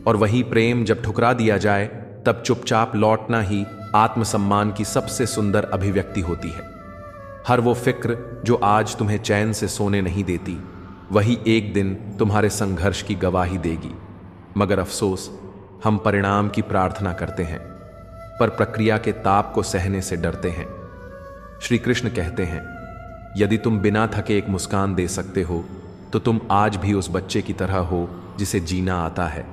Speaker 1: और वही प्रेम जब ठुकरा दिया जाए तब चुपचाप लौटना ही आत्मसम्मान की सबसे सुंदर अभिव्यक्ति होती है। हर वो फिक्र जो आज तुम्हें चैन से सोने नहीं देती वही एक दिन तुम्हारे संघर्ष की गवाही देगी। मगर अफसोस, हम परिणाम की प्रार्थना करते हैं पर प्रक्रिया के ताप को सहने से डरते हैं। श्री कृष्ण कहते हैं, यदि तुम बिना थके एक मुस्कान दे सकते हो तो तुम आज भी उस बच्चे की तरह हो जिसे जीना आता है,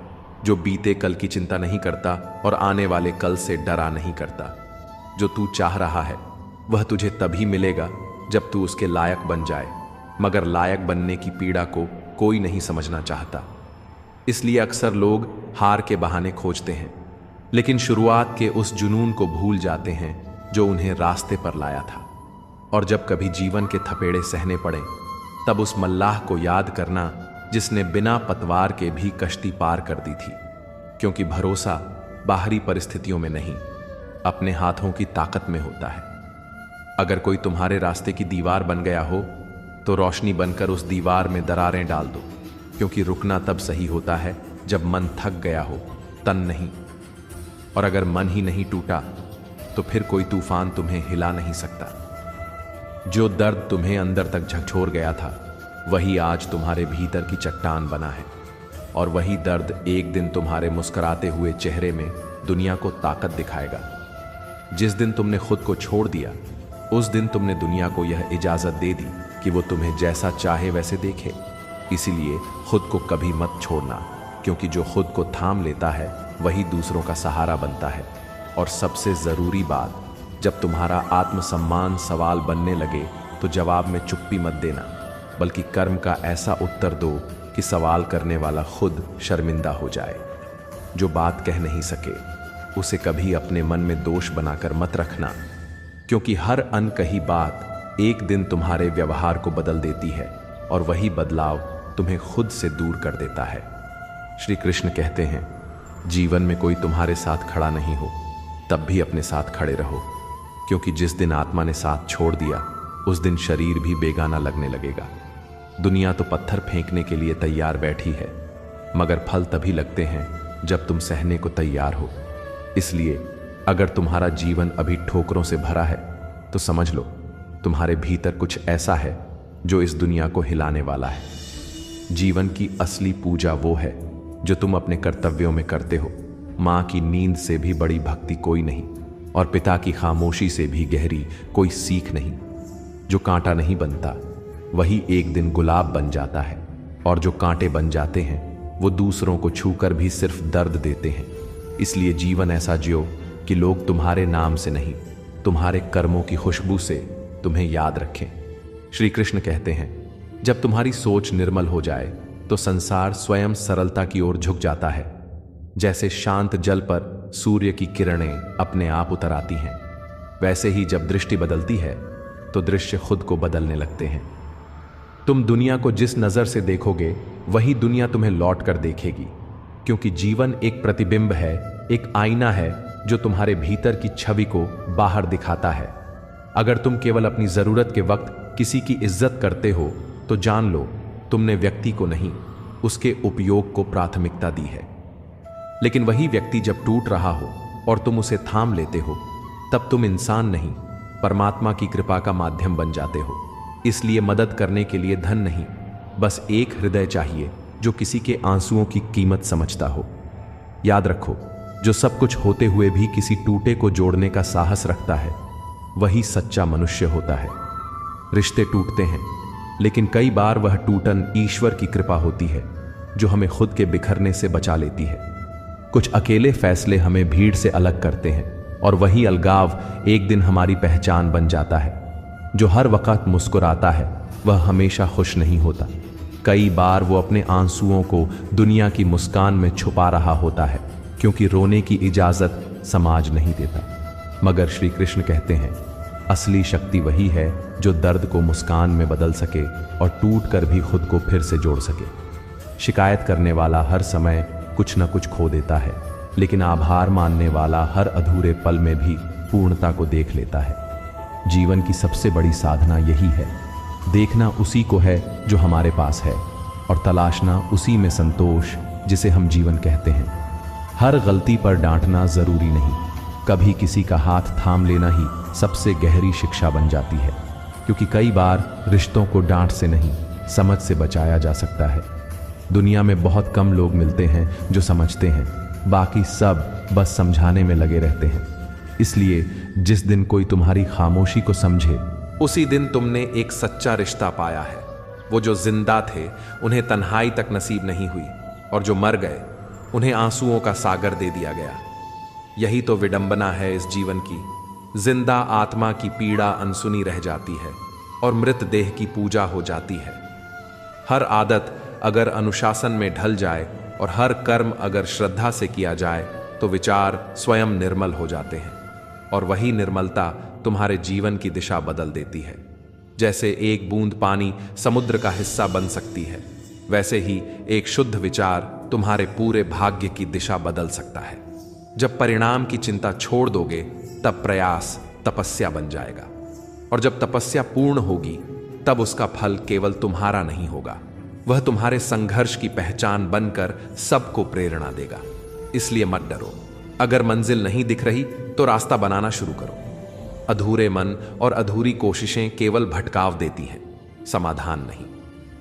Speaker 1: जो बीते कल की चिंता नहीं करता और आने वाले कल से डरा नहीं करता। जो तू चाह रहा है वह तुझे तभी मिलेगा जब तू उसके लायक बन जाए, मगर लायक बनने की पीड़ा को कोई नहीं समझना चाहता। इसलिए अक्सर लोग हार के बहाने खोजते हैं, लेकिन शुरुआत के उस जुनून को भूल जाते हैं जो उन्हें रास्ते पर लाया था। और जब कभी जीवन के थपेड़े सहने पड़े तब उस मल्लाह को याद करना जिसने बिना पतवार के भी कश्ती पार कर दी थी, क्योंकि भरोसा बाहरी परिस्थितियों में नहीं, अपने हाथों की ताकत में होता है। अगर कोई तुम्हारे रास्ते की दीवार बन गया हो तो रोशनी बनकर उस दीवार में दरारें डाल दो, क्योंकि रुकना तब सही होता है जब मन थक गया हो, तन नहीं। और अगर मन ही नहीं टूटा तो फिर कोई तूफान तुम्हें हिला नहीं सकता। जो दर्द तुम्हें अंदर तक झकझोर गया था वही आज तुम्हारे भीतर की चट्टान बना है, और वही दर्द एक दिन तुम्हारे मुस्कुराते हुए चेहरे में दुनिया को ताकत दिखाएगा। जिस दिन तुमने खुद को छोड़ दिया उस दिन तुमने दुनिया को यह इजाजत दे दी कि वो तुम्हें जैसा चाहे वैसे देखे। इसीलिए खुद को कभी मत छोड़ना, क्योंकि जो खुद को थाम लेता है वही दूसरों का सहारा बनता है। और सबसे ज़रूरी बात, जब तुम्हारा आत्मसम्मान सवाल बनने लगे तो जवाब में चुप्पी मत देना, बल्कि कर्म का ऐसा उत्तर दो कि सवाल करने वाला खुद शर्मिंदा हो जाए। जो बात कह नहीं सके उसे कभी अपने मन में दोष बनाकर मत रखना, क्योंकि हर अनकही बात एक दिन तुम्हारे व्यवहार को बदल देती है, और वही बदलाव तुम्हें खुद से दूर कर देता है। श्री कृष्ण कहते हैं, जीवन में कोई तुम्हारे साथ खड़ा नहीं हो तब भी अपने साथ खड़े रहो, क्योंकि जिस दिन आत्मा ने साथ छोड़ दिया उस दिन शरीर भी बेगाना लगने लगेगा। दुनिया तो पत्थर फेंकने के लिए तैयार बैठी है, मगर फल तभी लगते हैं जब तुम सहने को तैयार हो। इसलिए अगर तुम्हारा जीवन अभी ठोकरों से भरा है तो समझ लो तुम्हारे भीतर कुछ ऐसा है जो इस दुनिया को हिलाने वाला है। जीवन की असली पूजा वो है जो तुम अपने कर्तव्यों में करते हो। माँ की नींद से भी बड़ी भक्ति कोई नहीं, और पिता की खामोशी से भी गहरी कोई सीख नहीं। जो कांटा नहीं बनता वही एक दिन गुलाब बन जाता है, और जो कांटे बन जाते हैं वो दूसरों को छूकर भी सिर्फ दर्द देते हैं। इसलिए जीवन ऐसा जियो कि लोग तुम्हारे नाम से नहीं, तुम्हारे कर्मों की खुशबू से तुम्हें याद रखें। श्री कृष्ण कहते हैं, जब तुम्हारी सोच निर्मल हो जाए तो संसार स्वयं सरलता की ओर झुक जाता है। जैसे शांत जल पर सूर्य की किरणें अपने आप उतर आती हैं, वैसे ही जब दृष्टि बदलती है तो दृश्य खुद को बदलने लगते हैं। तुम दुनिया को जिस नज़र से देखोगे वही दुनिया तुम्हें लौट कर देखेगी, क्योंकि जीवन एक प्रतिबिंब है, एक आईना है जो तुम्हारे भीतर की छवि को बाहर दिखाता है। अगर तुम केवल अपनी ज़रूरत के वक्त किसी की इज्जत करते हो तो जान लो तुमने व्यक्ति को नहीं, उसके उपयोग को प्राथमिकता दी है। लेकिन वही व्यक्ति जब टूट रहा हो और तुम उसे थाम लेते हो तब तुम इंसान नहीं, परमात्मा की कृपा का माध्यम बन जाते हो। इसलिए मदद करने के लिए धन नहीं, बस एक हृदय चाहिए जो किसी के आंसुओं की कीमत समझता हो। याद रखो, जो सब कुछ होते हुए भी किसी टूटे को जोड़ने का साहस रखता है वही सच्चा मनुष्य होता है। रिश्ते टूटते हैं, लेकिन कई बार वह टूटन ईश्वर की कृपा होती है जो हमें खुद के बिखरने से बचा लेती है। कुछ अकेले फैसले हमें भीड़ से अलग करते हैं, और वही अलगाव एक दिन हमारी पहचान बन जाता है। जो हर वक्त मुस्कुराता है वह हमेशा खुश नहीं होता। कई बार वो अपने आंसुओं को दुनिया की मुस्कान में छुपा रहा होता है, क्योंकि रोने की इजाजत समाज नहीं देता। मगर श्री कृष्ण कहते हैं, असली शक्ति वही है जो दर्द को मुस्कान में बदल सके और टूट कर भी खुद को फिर से जोड़ सके। शिकायत करने वाला हर समय कुछ न कुछ खो देता है, लेकिन आभार मानने वाला हर अधूरे पल में भी पूर्णता को देख लेता है। जीवन की सबसे बड़ी साधना यही है, देखना उसी को है जो हमारे पास है, और तलाशना उसी में संतोष जिसे हम जीवन कहते हैं। हर गलती पर डांटना जरूरी नहीं, कभी किसी का हाथ थाम लेना ही सबसे गहरी शिक्षा बन जाती है, क्योंकि कई बार रिश्तों को डांट से नहीं, समझ से बचाया जा सकता है। दुनिया में बहुत कम लोग मिलते हैं जो समझते हैं, बाकी सब बस समझाने में लगे रहते हैं।
Speaker 2: इसलिए जिस दिन कोई तुम्हारी खामोशी को समझे,
Speaker 1: उसी दिन तुमने एक सच्चा रिश्ता पाया है। वो जो जिंदा थे उन्हें तन्हाई तक नसीब नहीं हुई, और जो मर गए उन्हें आंसुओं का सागर दे दिया गया। यही तो विडंबना है इस जीवन की। जिंदा आत्मा की पीड़ा अनसुनी रह जाती है और मृत देह की पूजा हो जाती है। हर आदत अगर अनुशासन में ढल जाए और हर कर्म अगर श्रद्धा से किया जाए तो विचार स्वयं निर्मल हो जाते हैं, और वही निर्मलता तुम्हारे जीवन की दिशा बदल देती है। जैसे एक बूंद पानी समुद्र का हिस्सा बन सकती है, वैसे ही एक शुद्ध विचार तुम्हारे पूरे भाग्य की दिशा बदल सकता है। जब परिणाम की चिंता छोड़ दोगे तब प्रयास तपस्या बन जाएगा, और जब तपस्या पूर्ण होगी तब उसका फल केवल तुम्हारा नहीं होगा, वह तुम्हारे संघर्ष की पहचान बनकर सबको प्रेरणा देगा। इसलिए मत डरो। अगर मंजिल नहीं दिख रही तो रास्ता बनाना शुरू करो। अधूरे मन और अधूरी कोशिशें केवल भटकाव देती हैं, समाधान नहीं।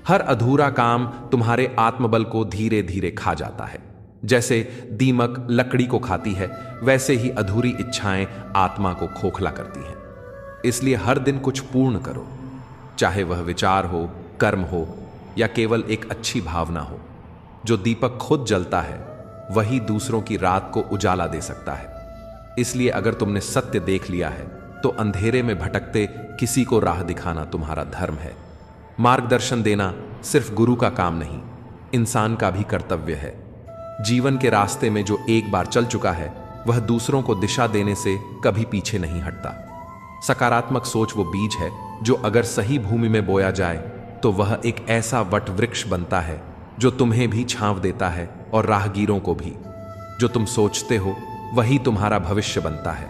Speaker 1: हर अधूरा काम तुम्हारे आत्मबल को धीरे धीरे खा जाता है। जैसे दीमक लकड़ी को खाती है, वैसे ही अधूरी इच्छाएं आत्मा को खोखला करती हैं। इसलिए हर दिन कुछ पूर्ण करो, चाहे वह विचार हो, कर्म हो या केवल एक अच्छी भावना हो। जो दीपक खुद जलता है वही दूसरों की रात को उजाला दे सकता है। इसलिए अगर तुमने सत्य देख लिया है तो अंधेरे में भटकते किसी को राह दिखाना तुम्हारा धर्म है। मार्गदर्शन देना सिर्फ गुरु का काम नहीं, इंसान का भी कर्तव्य है। जीवन के रास्ते में जो एक बार चल चुका है वह दूसरों को दिशा देने से कभी पीछे नहीं हटता। सकारात्मक सोच वो बीज है जो अगर सही भूमि में बोया जाए तो वह एक ऐसा वट वृक्ष बनता है जो तुम्हें भी छांव देता है और राहगीरों को भी। जो तुम सोचते हो वही तुम्हारा भविष्य बनता है,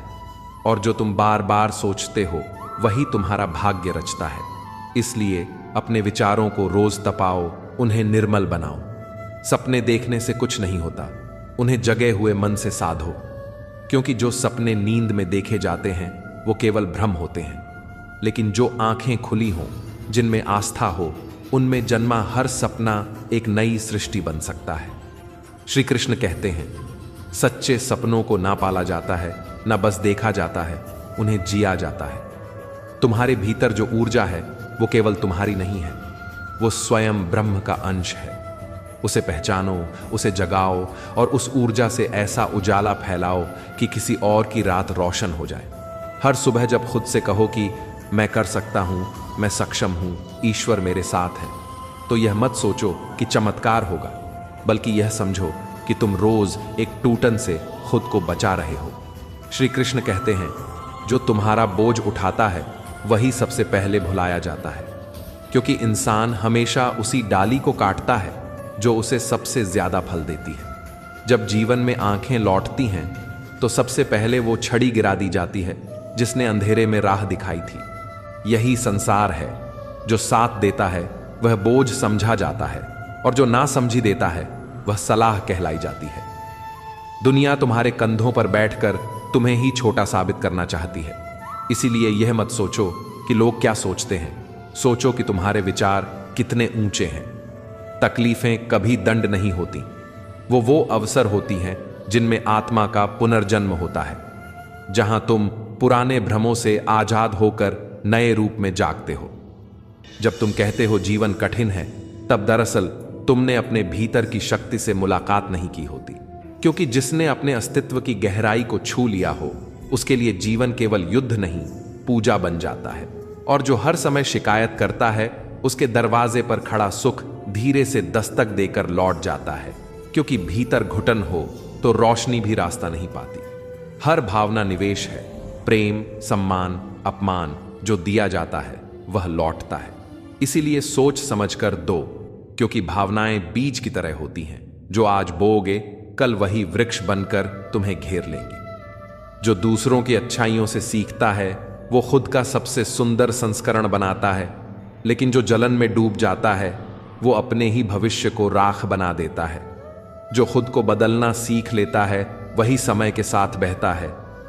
Speaker 1: और जो तुम बार बार सोचते हो वही तुम्हारा भाग्य रचता है। इसलिए अपने विचारों को रोज तपाओ, उन्हें निर्मल बनाओ। सपने देखने से कुछ नहीं होता, उन्हें जगे हुए मन से साधो, क्योंकि जो सपने नींद में देखे जाते हैं वो केवल भ्रम होते हैं। लेकिन जो आंखें खुली हों, जिनमें आस्था हो, उनमें जन्मा हर सपना एक नई सृष्टि बन सकता है। श्री कृष्ण कहते हैं, सच्चे सपनों को ना पाला जाता है, ना बस देखा जाता है, उन्हें जिया जाता है। तुम्हारे भीतर जो ऊर्जा है वो केवल तुम्हारी नहीं है, वो स्वयं ब्रह्म का अंश है। उसे पहचानो, उसे जगाओ और उस ऊर्जा से ऐसा उजाला फैलाओ कि किसी और की रात रोशन हो जाए। हर सुबह जब खुद से कहो कि मैं कर सकता हूं, मैं सक्षम हूं, ईश्वर मेरे साथ है, तो यह मत सोचो कि चमत्कार होगा, बल्कि यह समझो कि तुम रोज एक टूटन से खुद को बचा रहे हो। श्री कृष्ण कहते हैं, जो तुम्हारा बोझ उठाता है वही सबसे पहले भुलाया जाता है, क्योंकि इंसान हमेशा उसी डाली को काटता है जो उसे सबसे ज्यादा फल देती है। जब जीवन में आंखें लौटती हैं तो सबसे पहले वो छड़ी गिरा दी जाती है जिसने अंधेरे में राह दिखाई थी। यही संसार है, जो साथ देता है वह बोझ समझा जाता है, और जो ना समझी देता है वह सलाह कहलाई जाती है। दुनिया तुम्हारे कंधों पर बैठकर तुम्हें ही छोटा साबित करना चाहती है। इसीलिए यह मत सोचो कि लोग क्या सोचते हैं, सोचो कि तुम्हारे विचार कितने ऊंचे हैं। तकलीफें कभी दंड नहीं होती, वो अवसर होती हैं जिनमें आत्मा का पुनर्जन्म होता है, जहां तुम पुराने भ्रमों से आजाद होकर नए रूप में जागते हो। जब तुम कहते हो जीवन कठिन है, तब दरअसल तुमने अपने भीतर की शक्ति से मुलाकात नहीं की होती, क्योंकि जिसने अपने अस्तित्व की गहराई को छू लिया हो उसके लिए जीवन केवल युद्ध नहीं, पूजा बन जाता है। और जो हर समय शिकायत करता है उसके दरवाजे पर खड़ा सुख धीरे से दस्तक देकर लौट जाता है, क्योंकि भीतर घुटन हो तो रोशनी भी रास्ता नहीं पाती। हर भावना निवेश है, प्रेम, सम्मान, अपमान जो दिया जाता है वह लौटता है। इसीलिए सोच समझकर दो, क्योंकि भावनाएं बीज की तरह होती हैं, जो आज बोओगे कल वही वृक्ष बनकर तुम्हें घेर लेंगी। जो दूसरों की अच्छाइयों से सीखता है वो खुद का सबसे सुंदर संस्करण बनाता है, लेकिन जो जलन में डूब जाता है वो अपने ही भविष्य को राख बना देता है। जो खुद को बदलना सीख लेता है वही समय के साथ बहता है,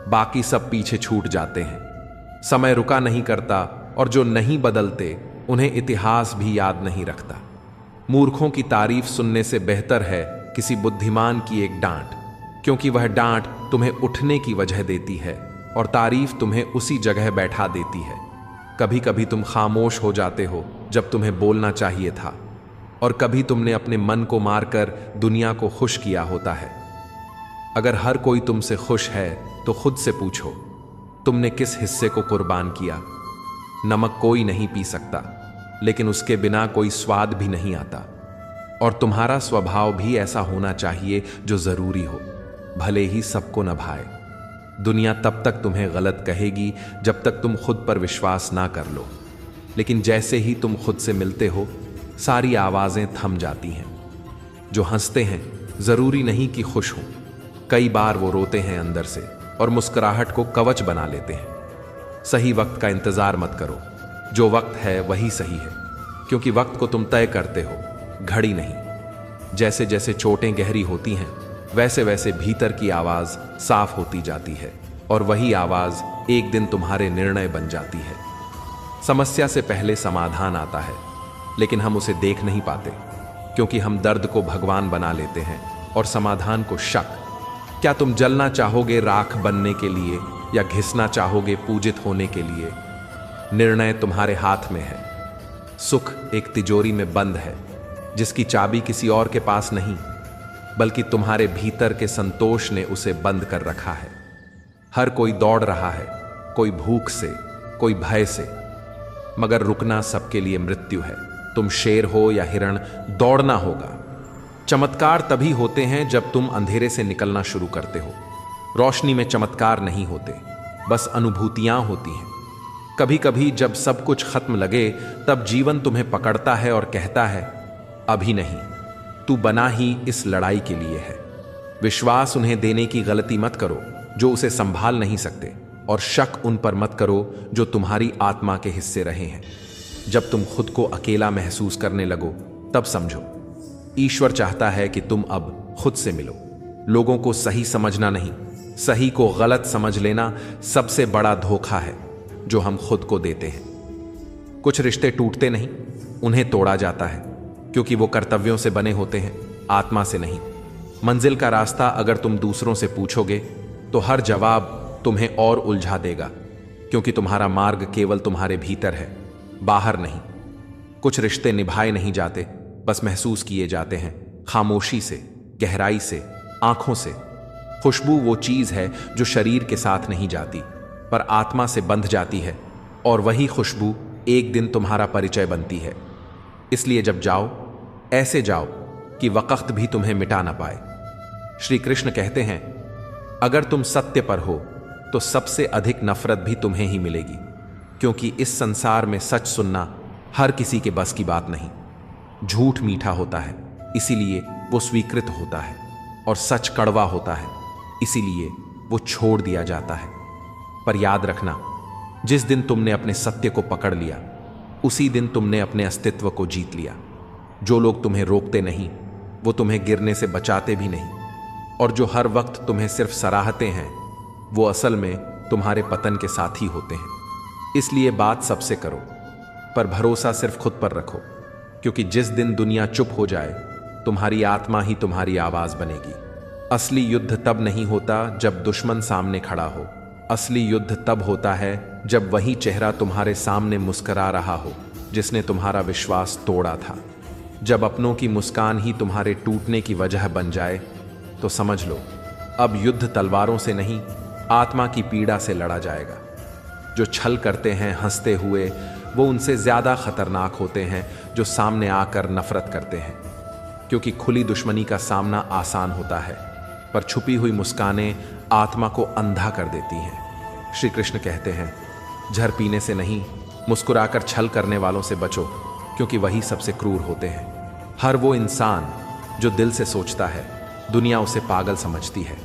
Speaker 1: बाकी सब पीछे छूट जाते हैं। समय रुका नहीं करता, और जो नहीं बदलते उन्हें इतिहास भी याद नहीं रखता। मूर्खों की तारीफ सुनने से बेहतर है किसी बुद्धिमान की एक डांट, क्योंकि वह डांट तुम्हें उठने की वजह देती है और तारीफ तुम्हें उसी जगह बैठा देती है। कभी कभी तुम खामोश हो जाते हो जब तुम्हें बोलना चाहिए था, और कभी तुमने अपने मन को मारकर दुनिया को खुश किया होता है। अगर हर कोई तुमसे खुश है तो खुद से पूछो, तुमने किस हिस्से को कुर्बान किया? नमक कोई नहीं पी सकता, लेकिन उसके बिना कोई स्वाद भी नहीं आता। और तुम्हारा स्वभाव भी ऐसा होना चाहिए जो जरूरी हो, भले ही सबको न भाए। दुनिया तब तक तुम्हें गलत कहेगी जब तक तुम खुद पर विश्वास ना कर लो, लेकिन जैसे ही तुम खुद से मिलते हो, सारी आवाजें थम जाती हैं। जो हंसते हैं जरूरी नहीं कि खुश हों, कई बार वो रोते हैं अंदर से और मुस्कुराहट को कवच बना लेते हैं। सही वक्त का इंतजार मत करो, जो वक्त है वही सही है, क्योंकि वक्त को तुम तय करते हो, घड़ी नहीं। जैसे जैसे चोटें गहरी होती हैं, वैसे वैसे भीतर की आवाज साफ होती जाती है, और वही आवाज एक दिन तुम्हारे निर्णय बन जाती है। समस्या से पहले समाधान आता है, लेकिन हम उसे देख नहीं पाते, क्योंकि हम दर्द को भगवान बना लेते हैं और समाधान को शक। क्या तुम जलना चाहोगे राख बनने के लिए, या घिसना चाहोगे पूजित होने के लिए? निर्णय तुम्हारे हाथ में है। सुख एक तिजोरी में बंद है, जिसकी चाबी किसी और के पास नहीं, बल्कि तुम्हारे भीतर के संतोष ने उसे बंद कर रखा है। हर कोई दौड़ रहा है, कोई भूख से, कोई भय से, मगर रुकना सबके लिए मृत्यु है। तुम शेर हो या हिरण, दौड़ना होगा। चमत्कार तभी होते हैं जब तुम अंधेरे से निकलना शुरू करते हो। रोशनी में चमत्कार नहीं होते, बस अनुभूतियां होती हैं। कभी कभी जब सब कुछ खत्म लगे, तब जीवन तुम्हें पकड़ता है और कहता है, अभी नहीं, तू बना ही इस लड़ाई के लिए है। विश्वास उन्हें देने की गलती मत करो जो उसे संभाल नहीं सकते, और शक उन पर मत करो जो तुम्हारी आत्मा के हिस्से रहे हैं। जब तुम खुद को अकेला महसूस करने लगो, तब समझो ईश्वर चाहता है कि तुम अब खुद से मिलो। लोगों को सही समझना नहीं, सही को गलत समझ लेना सबसे बड़ा धोखा है जो हम खुद को देते हैं। कुछ रिश्ते टूटते नहीं, उन्हें तोड़ा जाता है, क्योंकि वो कर्तव्यों से बने होते हैं, आत्मा से नहीं। मंजिल का रास्ता अगर तुम दूसरों से पूछोगे तो हर जवाब तुम्हें और उलझा देगा, क्योंकि तुम्हारा मार्ग केवल तुम्हारे भीतर है, बाहर नहीं। कुछ रिश्ते निभाए नहीं जाते, बस महसूस किए जाते हैं, खामोशी से, गहराई से, आंखों से। खुशबू वो चीज है जो शरीर के साथ नहीं जाती, पर आत्मा से बंध जाती है, और वही खुशबू एक दिन तुम्हारा परिचय बनती है। इसलिए जब जाओ, ऐसे जाओ कि वक्त भी तुम्हें मिटा ना पाए। श्री कृष्ण कहते हैं, अगर तुम सत्य पर हो तो सबसे अधिक नफरत भी तुम्हें ही मिलेगी, क्योंकि इस संसार में सच सुनना हर किसी के बस की बात नहीं। झूठ मीठा होता है, इसीलिए वो स्वीकृत होता है, और सच कड़वा होता है, इसीलिए वो छोड़ दिया जाता है। पर याद रखना, जिस दिन तुमने अपने सत्य को पकड़ लिया, उसी दिन तुमने अपने अस्तित्व को जीत लिया। जो लोग तुम्हें रोकते नहीं, वो तुम्हें गिरने से बचाते भी नहीं, और जो हर वक्त तुम्हें सिर्फ सराहते हैं, वो असल में तुम्हारे पतन के साथी होते हैं। इसलिए बात सबसे करो, पर भरोसा सिर्फ खुद पर रखो, क्योंकि जिस दिन दुनिया चुप हो जाए, तुम्हारी आत्मा ही तुम्हारी आवाज बनेगी। असली युद्ध तब नहीं होता जब दुश्मन सामने खड़ा हो। असली युद्ध तब होता है जब वही चेहरा तुम्हारे सामने मुस्कुरा रहा हो जिसने तुम्हारा विश्वास तोड़ा था। जब अपनों की मुस्कान ही तुम्हारे टूटने की वजह बन जाए, तो समझ लो अब युद्ध तलवारों से नहीं, आत्मा की पीड़ा से लड़ा जाएगा। जो छल करते हैं हंसते हुए, वो उनसे ज्यादा खतरनाक होते हैं जो सामने आकर नफरत करते हैं, क्योंकि खुली दुश्मनी का सामना आसान होता है, पर छुपी हुई मुस्कानें आत्मा को अंधा कर देती हैं। श्री कृष्ण कहते हैं, जहर पीने से नहीं, मुस्कुराकर छल करने वालों से बचो, क्योंकि वही सबसे क्रूर होते हैं। हर वो इंसान जो दिल से सोचता है, दुनिया उसे पागल समझती है,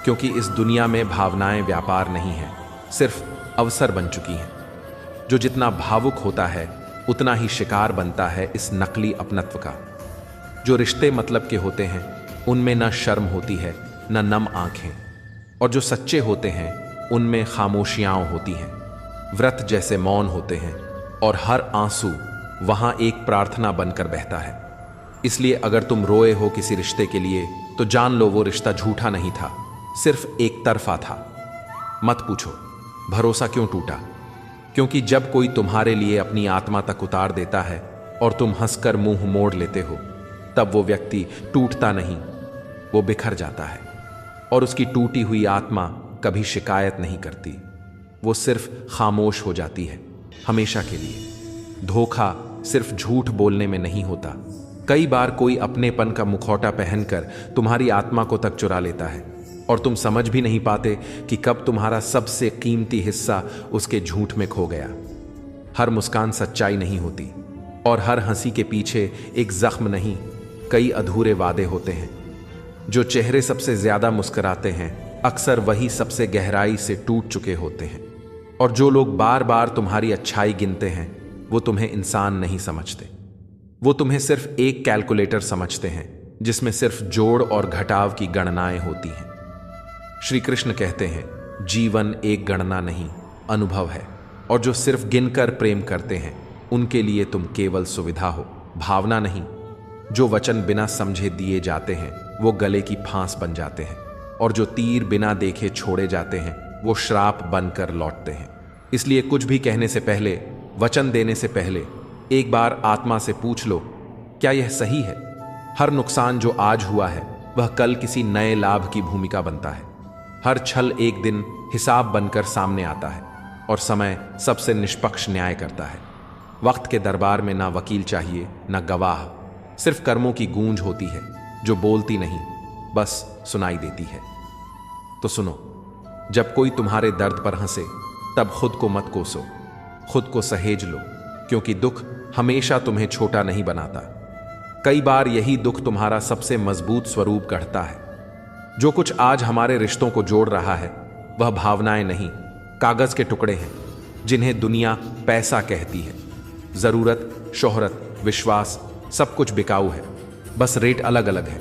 Speaker 1: क्योंकि इस दुनिया में भावनाएं व्यापार नहीं है, सिर्फ अवसर बन चुकी हैं। जो जितना भावुक होता है, उतना ही शिकार बनता है इस नकली अपनत्व का। जो रिश्ते मतलब के होते हैं, उनमें न शर्म होती है न नम आंखें, और जो सच्चे होते हैं उनमें खामोशियां होती हैं, व्रत जैसे मौन होते हैं, और हर आंसू वहां एक प्रार्थना बनकर बहता है। इसलिए अगर तुम रोए हो किसी रिश्ते के लिए, तो जान लो वो रिश्ता झूठा नहीं था, सिर्फ एक तरफा था। मत पूछो भरोसा क्यों टूटा? क्योंकि जब कोई तुम्हारे लिए अपनी आत्मा तक उतार देता है और तुम हंसकर मुंह मोड़ लेते हो, तब वो व्यक्ति टूटता नहीं, वो बिखर जाता है। और उसकी टूटी हुई आत्मा कभी शिकायत नहीं करती, वो सिर्फ खामोश हो जाती है हमेशा के लिए। धोखा सिर्फ झूठ बोलने में नहीं होता। कई बार कोई अपनेपन का मुखौटा पहनकर तुम्हारी आत्मा को तक चुरा लेता है और तुम समझ भी नहीं पाते कि कब तुम्हारा सबसे कीमती हिस्सा उसके झूठ में खो गया। हर मुस्कान सच्चाई नहीं होती और हर हंसी के पीछे एक जख्म नहीं, कई अधूरे वादे होते हैं। जो चेहरे सबसे ज्यादा मुस्कुराते हैं अक्सर वही सबसे गहराई से टूट चुके होते हैं। और जो लोग बार बार तुम्हारी अच्छाई गिनते हैं वो तुम्हें इंसान नहीं समझते, वो तुम्हें सिर्फ एक कैलकुलेटर समझते हैं जिसमें सिर्फ जोड़ और घटाव की गणनाएं होती हैं। श्री कृष्ण कहते हैं, जीवन एक गणना नहीं, अनुभव है। और जो सिर्फ गिनकर प्रेम करते हैं उनके लिए तुम केवल सुविधा हो, भावना नहीं। जो वचन बिना समझे दिए जाते हैं वो गले की फांस बन जाते हैं, और जो तीर बिना देखे छोड़े जाते हैं वो श्राप बनकर लौटते हैं। इसलिए कुछ भी कहने से पहले, वचन देने से पहले एक बार आत्मा से पूछ लो, क्या यह सही है? हर नुकसान जो आज हुआ है वह कल किसी नए लाभ की भूमिका बनता है। हर छल एक दिन हिसाब बनकर सामने आता है और समय सबसे निष्पक्ष न्याय करता है। वक्त के दरबार में ना वकील चाहिए ना गवाह, सिर्फ कर्मों की गूंज होती है जो बोलती नहीं, बस सुनाई देती है। तो सुनो, जब कोई तुम्हारे दर्द पर हंसे तब खुद को मत कोसो, खुद को सहेज लो, क्योंकि दुख हमेशा तुम्हें छोटा नहीं बनाता। कई बार यही दुख तुम्हारा सबसे मजबूत स्वरूप गढ़ता है। जो कुछ आज हमारे रिश्तों को जोड़ रहा है वह भावनाएं नहीं, कागज के टुकड़े हैं जिन्हें दुनिया पैसा कहती है। जरूरत, शोहरत, विश्वास सब कुछ बिकाऊ है, बस रेट अलग अलग है।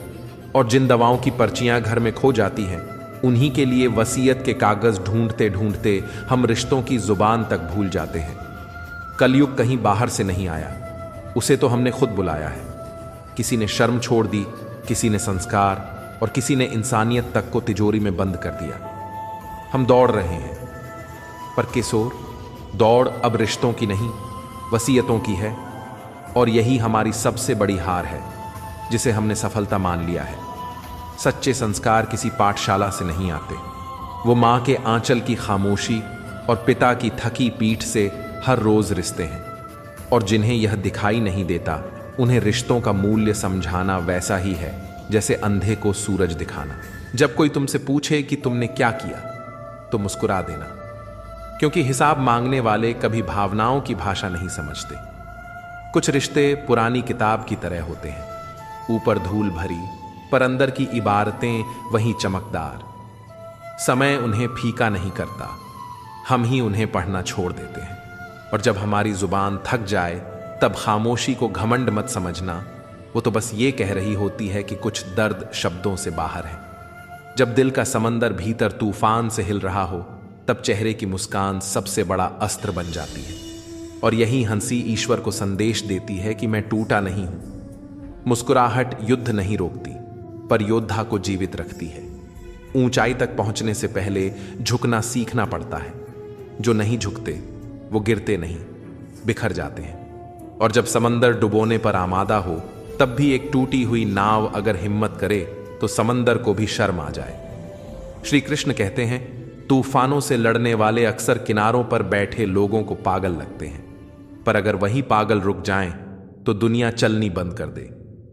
Speaker 1: और जिन दवाओं की पर्चियां घर में खो जाती हैं उन्हीं के लिए वसीयत के कागज ढूंढते ढूंढते हम रिश्तों की जुबान तक भूल जाते हैं। कलयुग कहीं बाहर से नहीं आया, उसे तो हमने खुद बुलाया है। किसी ने शर्म छोड़ दी, किसी ने संस्कार, और किसी ने इंसानियत तक को तिजोरी में बंद कर दिया। हम दौड़ रहे हैं, पर किशोर, दौड़ अब रिश्तों की नहीं, वसीयतों की है। और यही हमारी सबसे बड़ी हार है जिसे हमने सफलता मान लिया है। सच्चे संस्कार किसी पाठशाला से नहीं आते, वो माँ के आंचल की खामोशी और पिता की थकी पीठ से हर रोज रिश्ते हैं। और जिन्हें यह दिखाई नहीं देता उन्हें रिश्तों का मूल्य समझाना वैसा ही है जैसे अंधे को सूरज दिखाना। जब कोई तुमसे पूछे कि तुमने क्या किया तो मुस्कुरा देना, क्योंकि हिसाब मांगने वाले कभी भावनाओं की भाषा नहीं समझते। कुछ रिश्ते पुरानी किताब की तरह होते हैं, ऊपर धूल भरी पर अंदर की इबारतें वहीं चमकदार। समय उन्हें फीका नहीं करता, हम ही उन्हें पढ़ना छोड़ देते हैं। और जब हमारी जुबान थक जाए तब खामोशी को घमंड मत समझना, वो तो बस ये कह रही होती है कि कुछ दर्द शब्दों से बाहर है। जब दिल का समंदर भीतर तूफान से हिल रहा हो तब चेहरे की मुस्कान सबसे बड़ा अस्त्र बन जाती है। और यही हंसी ईश्वर को संदेश देती है कि मैं टूटा नहीं हूं। मुस्कुराहट युद्ध नहीं रोकती, पर योद्धा को जीवित रखती है। ऊंचाई तक पहुंचने से पहले झुकना सीखना पड़ता है। जो नहीं झुकते वो गिरते नहीं, बिखर जाते हैं। और जब समंदर डुबोने पर आमादा हो तब भी एक टूटी हुई नाव अगर हिम्मत करे तो समंदर को भी शर्म आ जाए। श्री कृष्ण कहते हैं, तूफानों से लड़ने वाले अक्सर किनारों पर बैठे लोगों को पागल लगते हैं, पर अगर वही पागल रुक जाएं तो दुनिया चलनी बंद कर दे।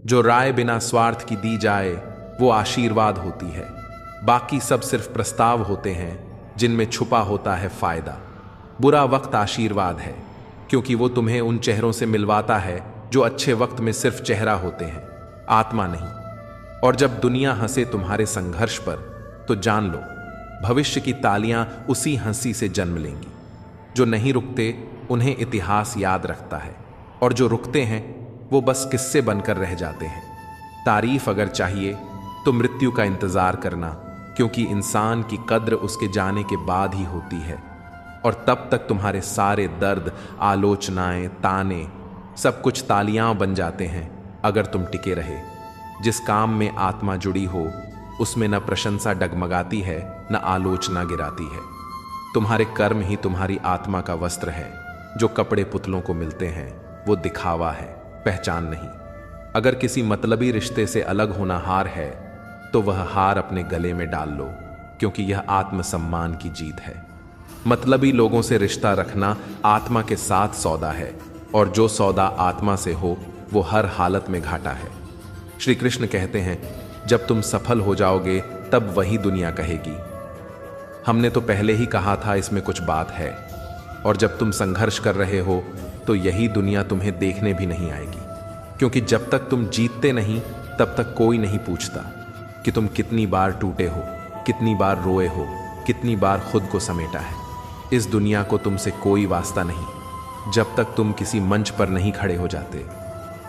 Speaker 1: जो राय बिना स्वार्थ की दी जाए वो आशीर्वाद होती है, बाकी सब सिर्फ प्रस्ताव होते हैं जिनमें छुपा होता है फायदा। बुरा वक्त आशीर्वाद है, क्योंकि वो तुम्हें उन चेहरों से मिलवाता है जो अच्छे वक्त में सिर्फ चेहरा होते हैं, आत्मा नहीं। और जब दुनिया हंसे तुम्हारे संघर्ष पर तो जान लो भविष्य की तालियां उसी हंसी से जन्म लेंगी। जो नहीं रुकते उन्हें इतिहास याद रखता है, और जो रुकते हैं वो बस किस्से बनकर रह जाते हैं। तारीफ अगर चाहिए तो मृत्यु का इंतजार करना, क्योंकि इंसान की कद्र उसके जाने के बाद ही होती है। और तब तक तुम्हारे सारे दर्द, आलोचनाएं, ताने सब कुछ तालियां बन जाते हैं अगर तुम टिके रहे। जिस काम में आत्मा जुड़ी हो उसमें न प्रशंसा डगमगाती है न आलोचना गिराती है। तुम्हारे कर्म ही तुम्हारी आत्मा का वस्त्र है। जो कपड़े पुतलों को मिलते हैं वो दिखावा है, पहचान नहीं। अगर किसी मतलबी रिश्ते से अलग होना हार है तो वह हार अपने गले में डाल लो, क्योंकि यह आत्मसम्मान की जीत है। मतलबी लोगों से रिश्ता रखना आत्मा के साथ सौदा है, और जो सौदा आत्मा से हो वो हर हालत में घाटा है। श्री कृष्ण कहते हैं, जब तुम सफल हो जाओगे तब वही दुनिया कहेगी, हमने तो पहले ही कहा था इसमें कुछ बात है। और जब तुम संघर्ष कर रहे हो तो यही दुनिया तुम्हें देखने भी नहीं आएगी, क्योंकि जब तक तुम जीतते नहीं तब तक कोई नहीं पूछता कि तुम कितनी बार टूटे हो, कितनी बार रोए हो, कितनी बार खुद को समेटा है। इस दुनिया को तुमसे कोई वास्ता नहीं जब तक तुम किसी मंच पर नहीं खड़े हो जाते,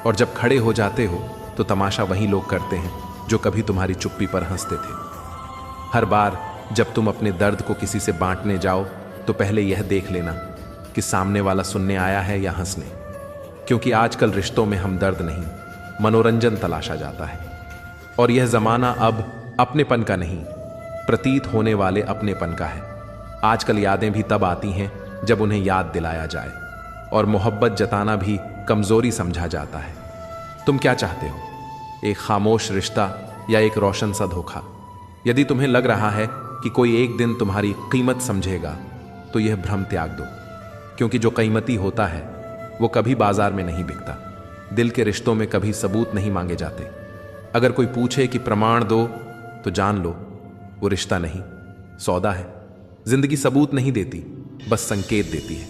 Speaker 1: और जब खड़े हो जाते हो तो तमाशा वही लोग करते हैं जो कभी तुम्हारी चुप्पी पर हंसते थे। हर बार जब तुम अपने दर्द को किसी से बांटने जाओ तो पहले यह देख लेना कि सामने वाला सुनने आया है या हंसने, क्योंकि आजकल रिश्तों में हम दर्द नहीं, मनोरंजन तलाशा जाता है। और यह जमाना अब अपनेपन का नहीं, प्रतीत होने वाले अपनेपन का है। आजकल यादें भी तब आती हैं जब उन्हें याद दिलाया जाए, और मोहब्बत जताना भी कमजोरी समझा जाता है। तुम क्या चाहते हो, एक खामोश रिश्ता या एक रोशन सा धोखा? यदि तुम्हें लग रहा है कि कोई एक दिन तुम्हारी कीमत समझेगा तो यह भ्रम त्याग दो, क्योंकि जो कीमती होता है वो कभी बाजार में नहीं बिकता। दिल के रिश्तों में कभी सबूत नहीं मांगे जाते। अगर कोई पूछे कि प्रमाण दो तो जान लो वो रिश्ता नहीं, सौदा है। जिंदगी सबूत नहीं देती, बस संकेत देती है।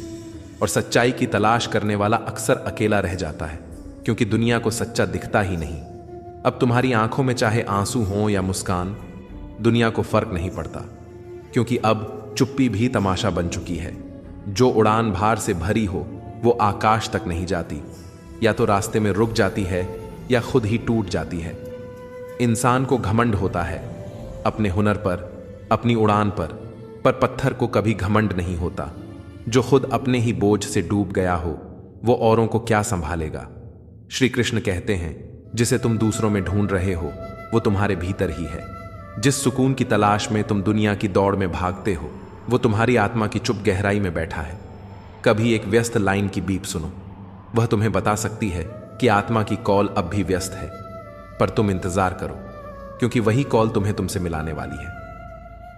Speaker 1: और सच्चाई की तलाश करने वाला अक्सर अकेला रह जाता है, क्योंकि दुनिया को सच्चा दिखता ही नहीं। अब तुम्हारी आंखों में चाहे आंसू हों या मुस्कान, दुनिया को फर्क नहीं पड़ता, क्योंकि अब चुप्पी भी तमाशा बन चुकी है। जो उड़ान भार से भरी हो वो आकाश तक नहीं जाती, या तो रास्ते में रुक जाती है या खुद ही टूट जाती है। इंसान को घमंड होता है अपने हुनर पर, अपनी उड़ान पर पत्थर को कभी घमंड नहीं होता। जो खुद अपने ही बोझ से डूब गया हो वो औरों को क्या संभालेगा। श्री कृष्ण कहते हैं, जिसे तुम दूसरों में ढूंढ रहे हो वो तुम्हारे भीतर ही है। जिस सुकून की तलाश में तुम दुनिया की दौड़ में भागते हो वो तुम्हारी आत्मा की चुप गहराई में बैठा है। कभी एक व्यस्त लाइन की बीप सुनो, वह तुम्हें बता सकती है कि आत्मा की कॉल अब भी व्यस्त है। पर तुम इंतजार करो, क्योंकि वही कॉल तुम्हें तुमसे मिलाने वाली है।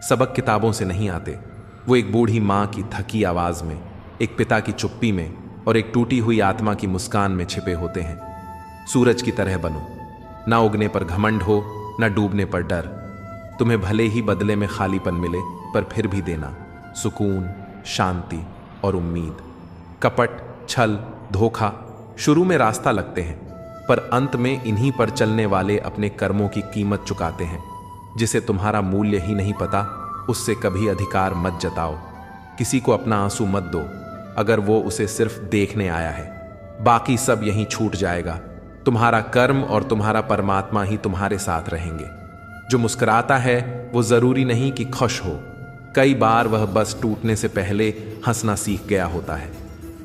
Speaker 1: सबक किताबों से नहीं आते, वो एक बूढ़ी माँ की थकी आवाज में, एक पिता की चुप्पी में और एक टूटी हुई आत्मा की मुस्कान में छिपे होते हैं। सूरज की तरह बनो, ना उगने पर घमंड हो, ना डूबने पर डर। तुम्हें भले ही बदले में खालीपन मिले, पर फिर भी देना सुकून, शांति और उम्मीद। कपट, छल, धोखा शुरू में रास्ता लगते हैं, पर अंत में इन्हीं पर चलने वाले अपने कर्मों की कीमत चुकाते हैं। जिसे तुम्हारा मूल्य ही नहीं पता उससे कभी अधिकार मत जताओ। किसी को अपना आंसू मत दो अगर वो उसे सिर्फ देखने आया है। बाकी सब यहीं छूट जाएगा। तुम्हारा कर्म और तुम्हारा परमात्मा ही तुम्हारे साथ रहेंगे। जो मुस्कुराता है वो जरूरी नहीं कि खुश हो, कई बार वह बस टूटने से पहले हंसना सीख गया होता है।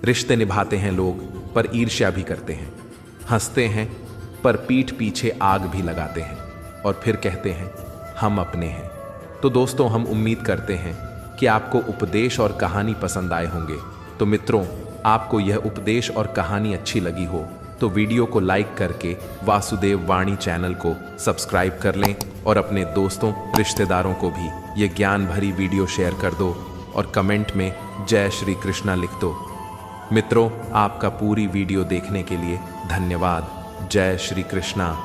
Speaker 1: रिश्ते निभाते हैं लोग, पर ईर्ष्या भी करते हैं। हंसते हैं पर पीठ पीछे आग भी लगाते हैं, और फिर कहते हैं हम अपने हैं। तो दोस्तों, हम उम्मीद करते हैं कि आपको उपदेश और कहानी पसंद आए होंगे। तो मित्रों, आपको यह उपदेश और कहानी अच्छी लगी हो तो वीडियो को लाइक करके वासुदेव वाणी चैनल को सब्सक्राइब कर लें, और अपने दोस्तों, रिश्तेदारों को भी ये ज्ञान भरी वीडियो शेयर कर दो, और कमेंट में जय श्री कृष्णा लिख दो। मित्रों, आपका पूरी वीडियो देखने के लिए धन्यवाद। जय श्री कृष्णा।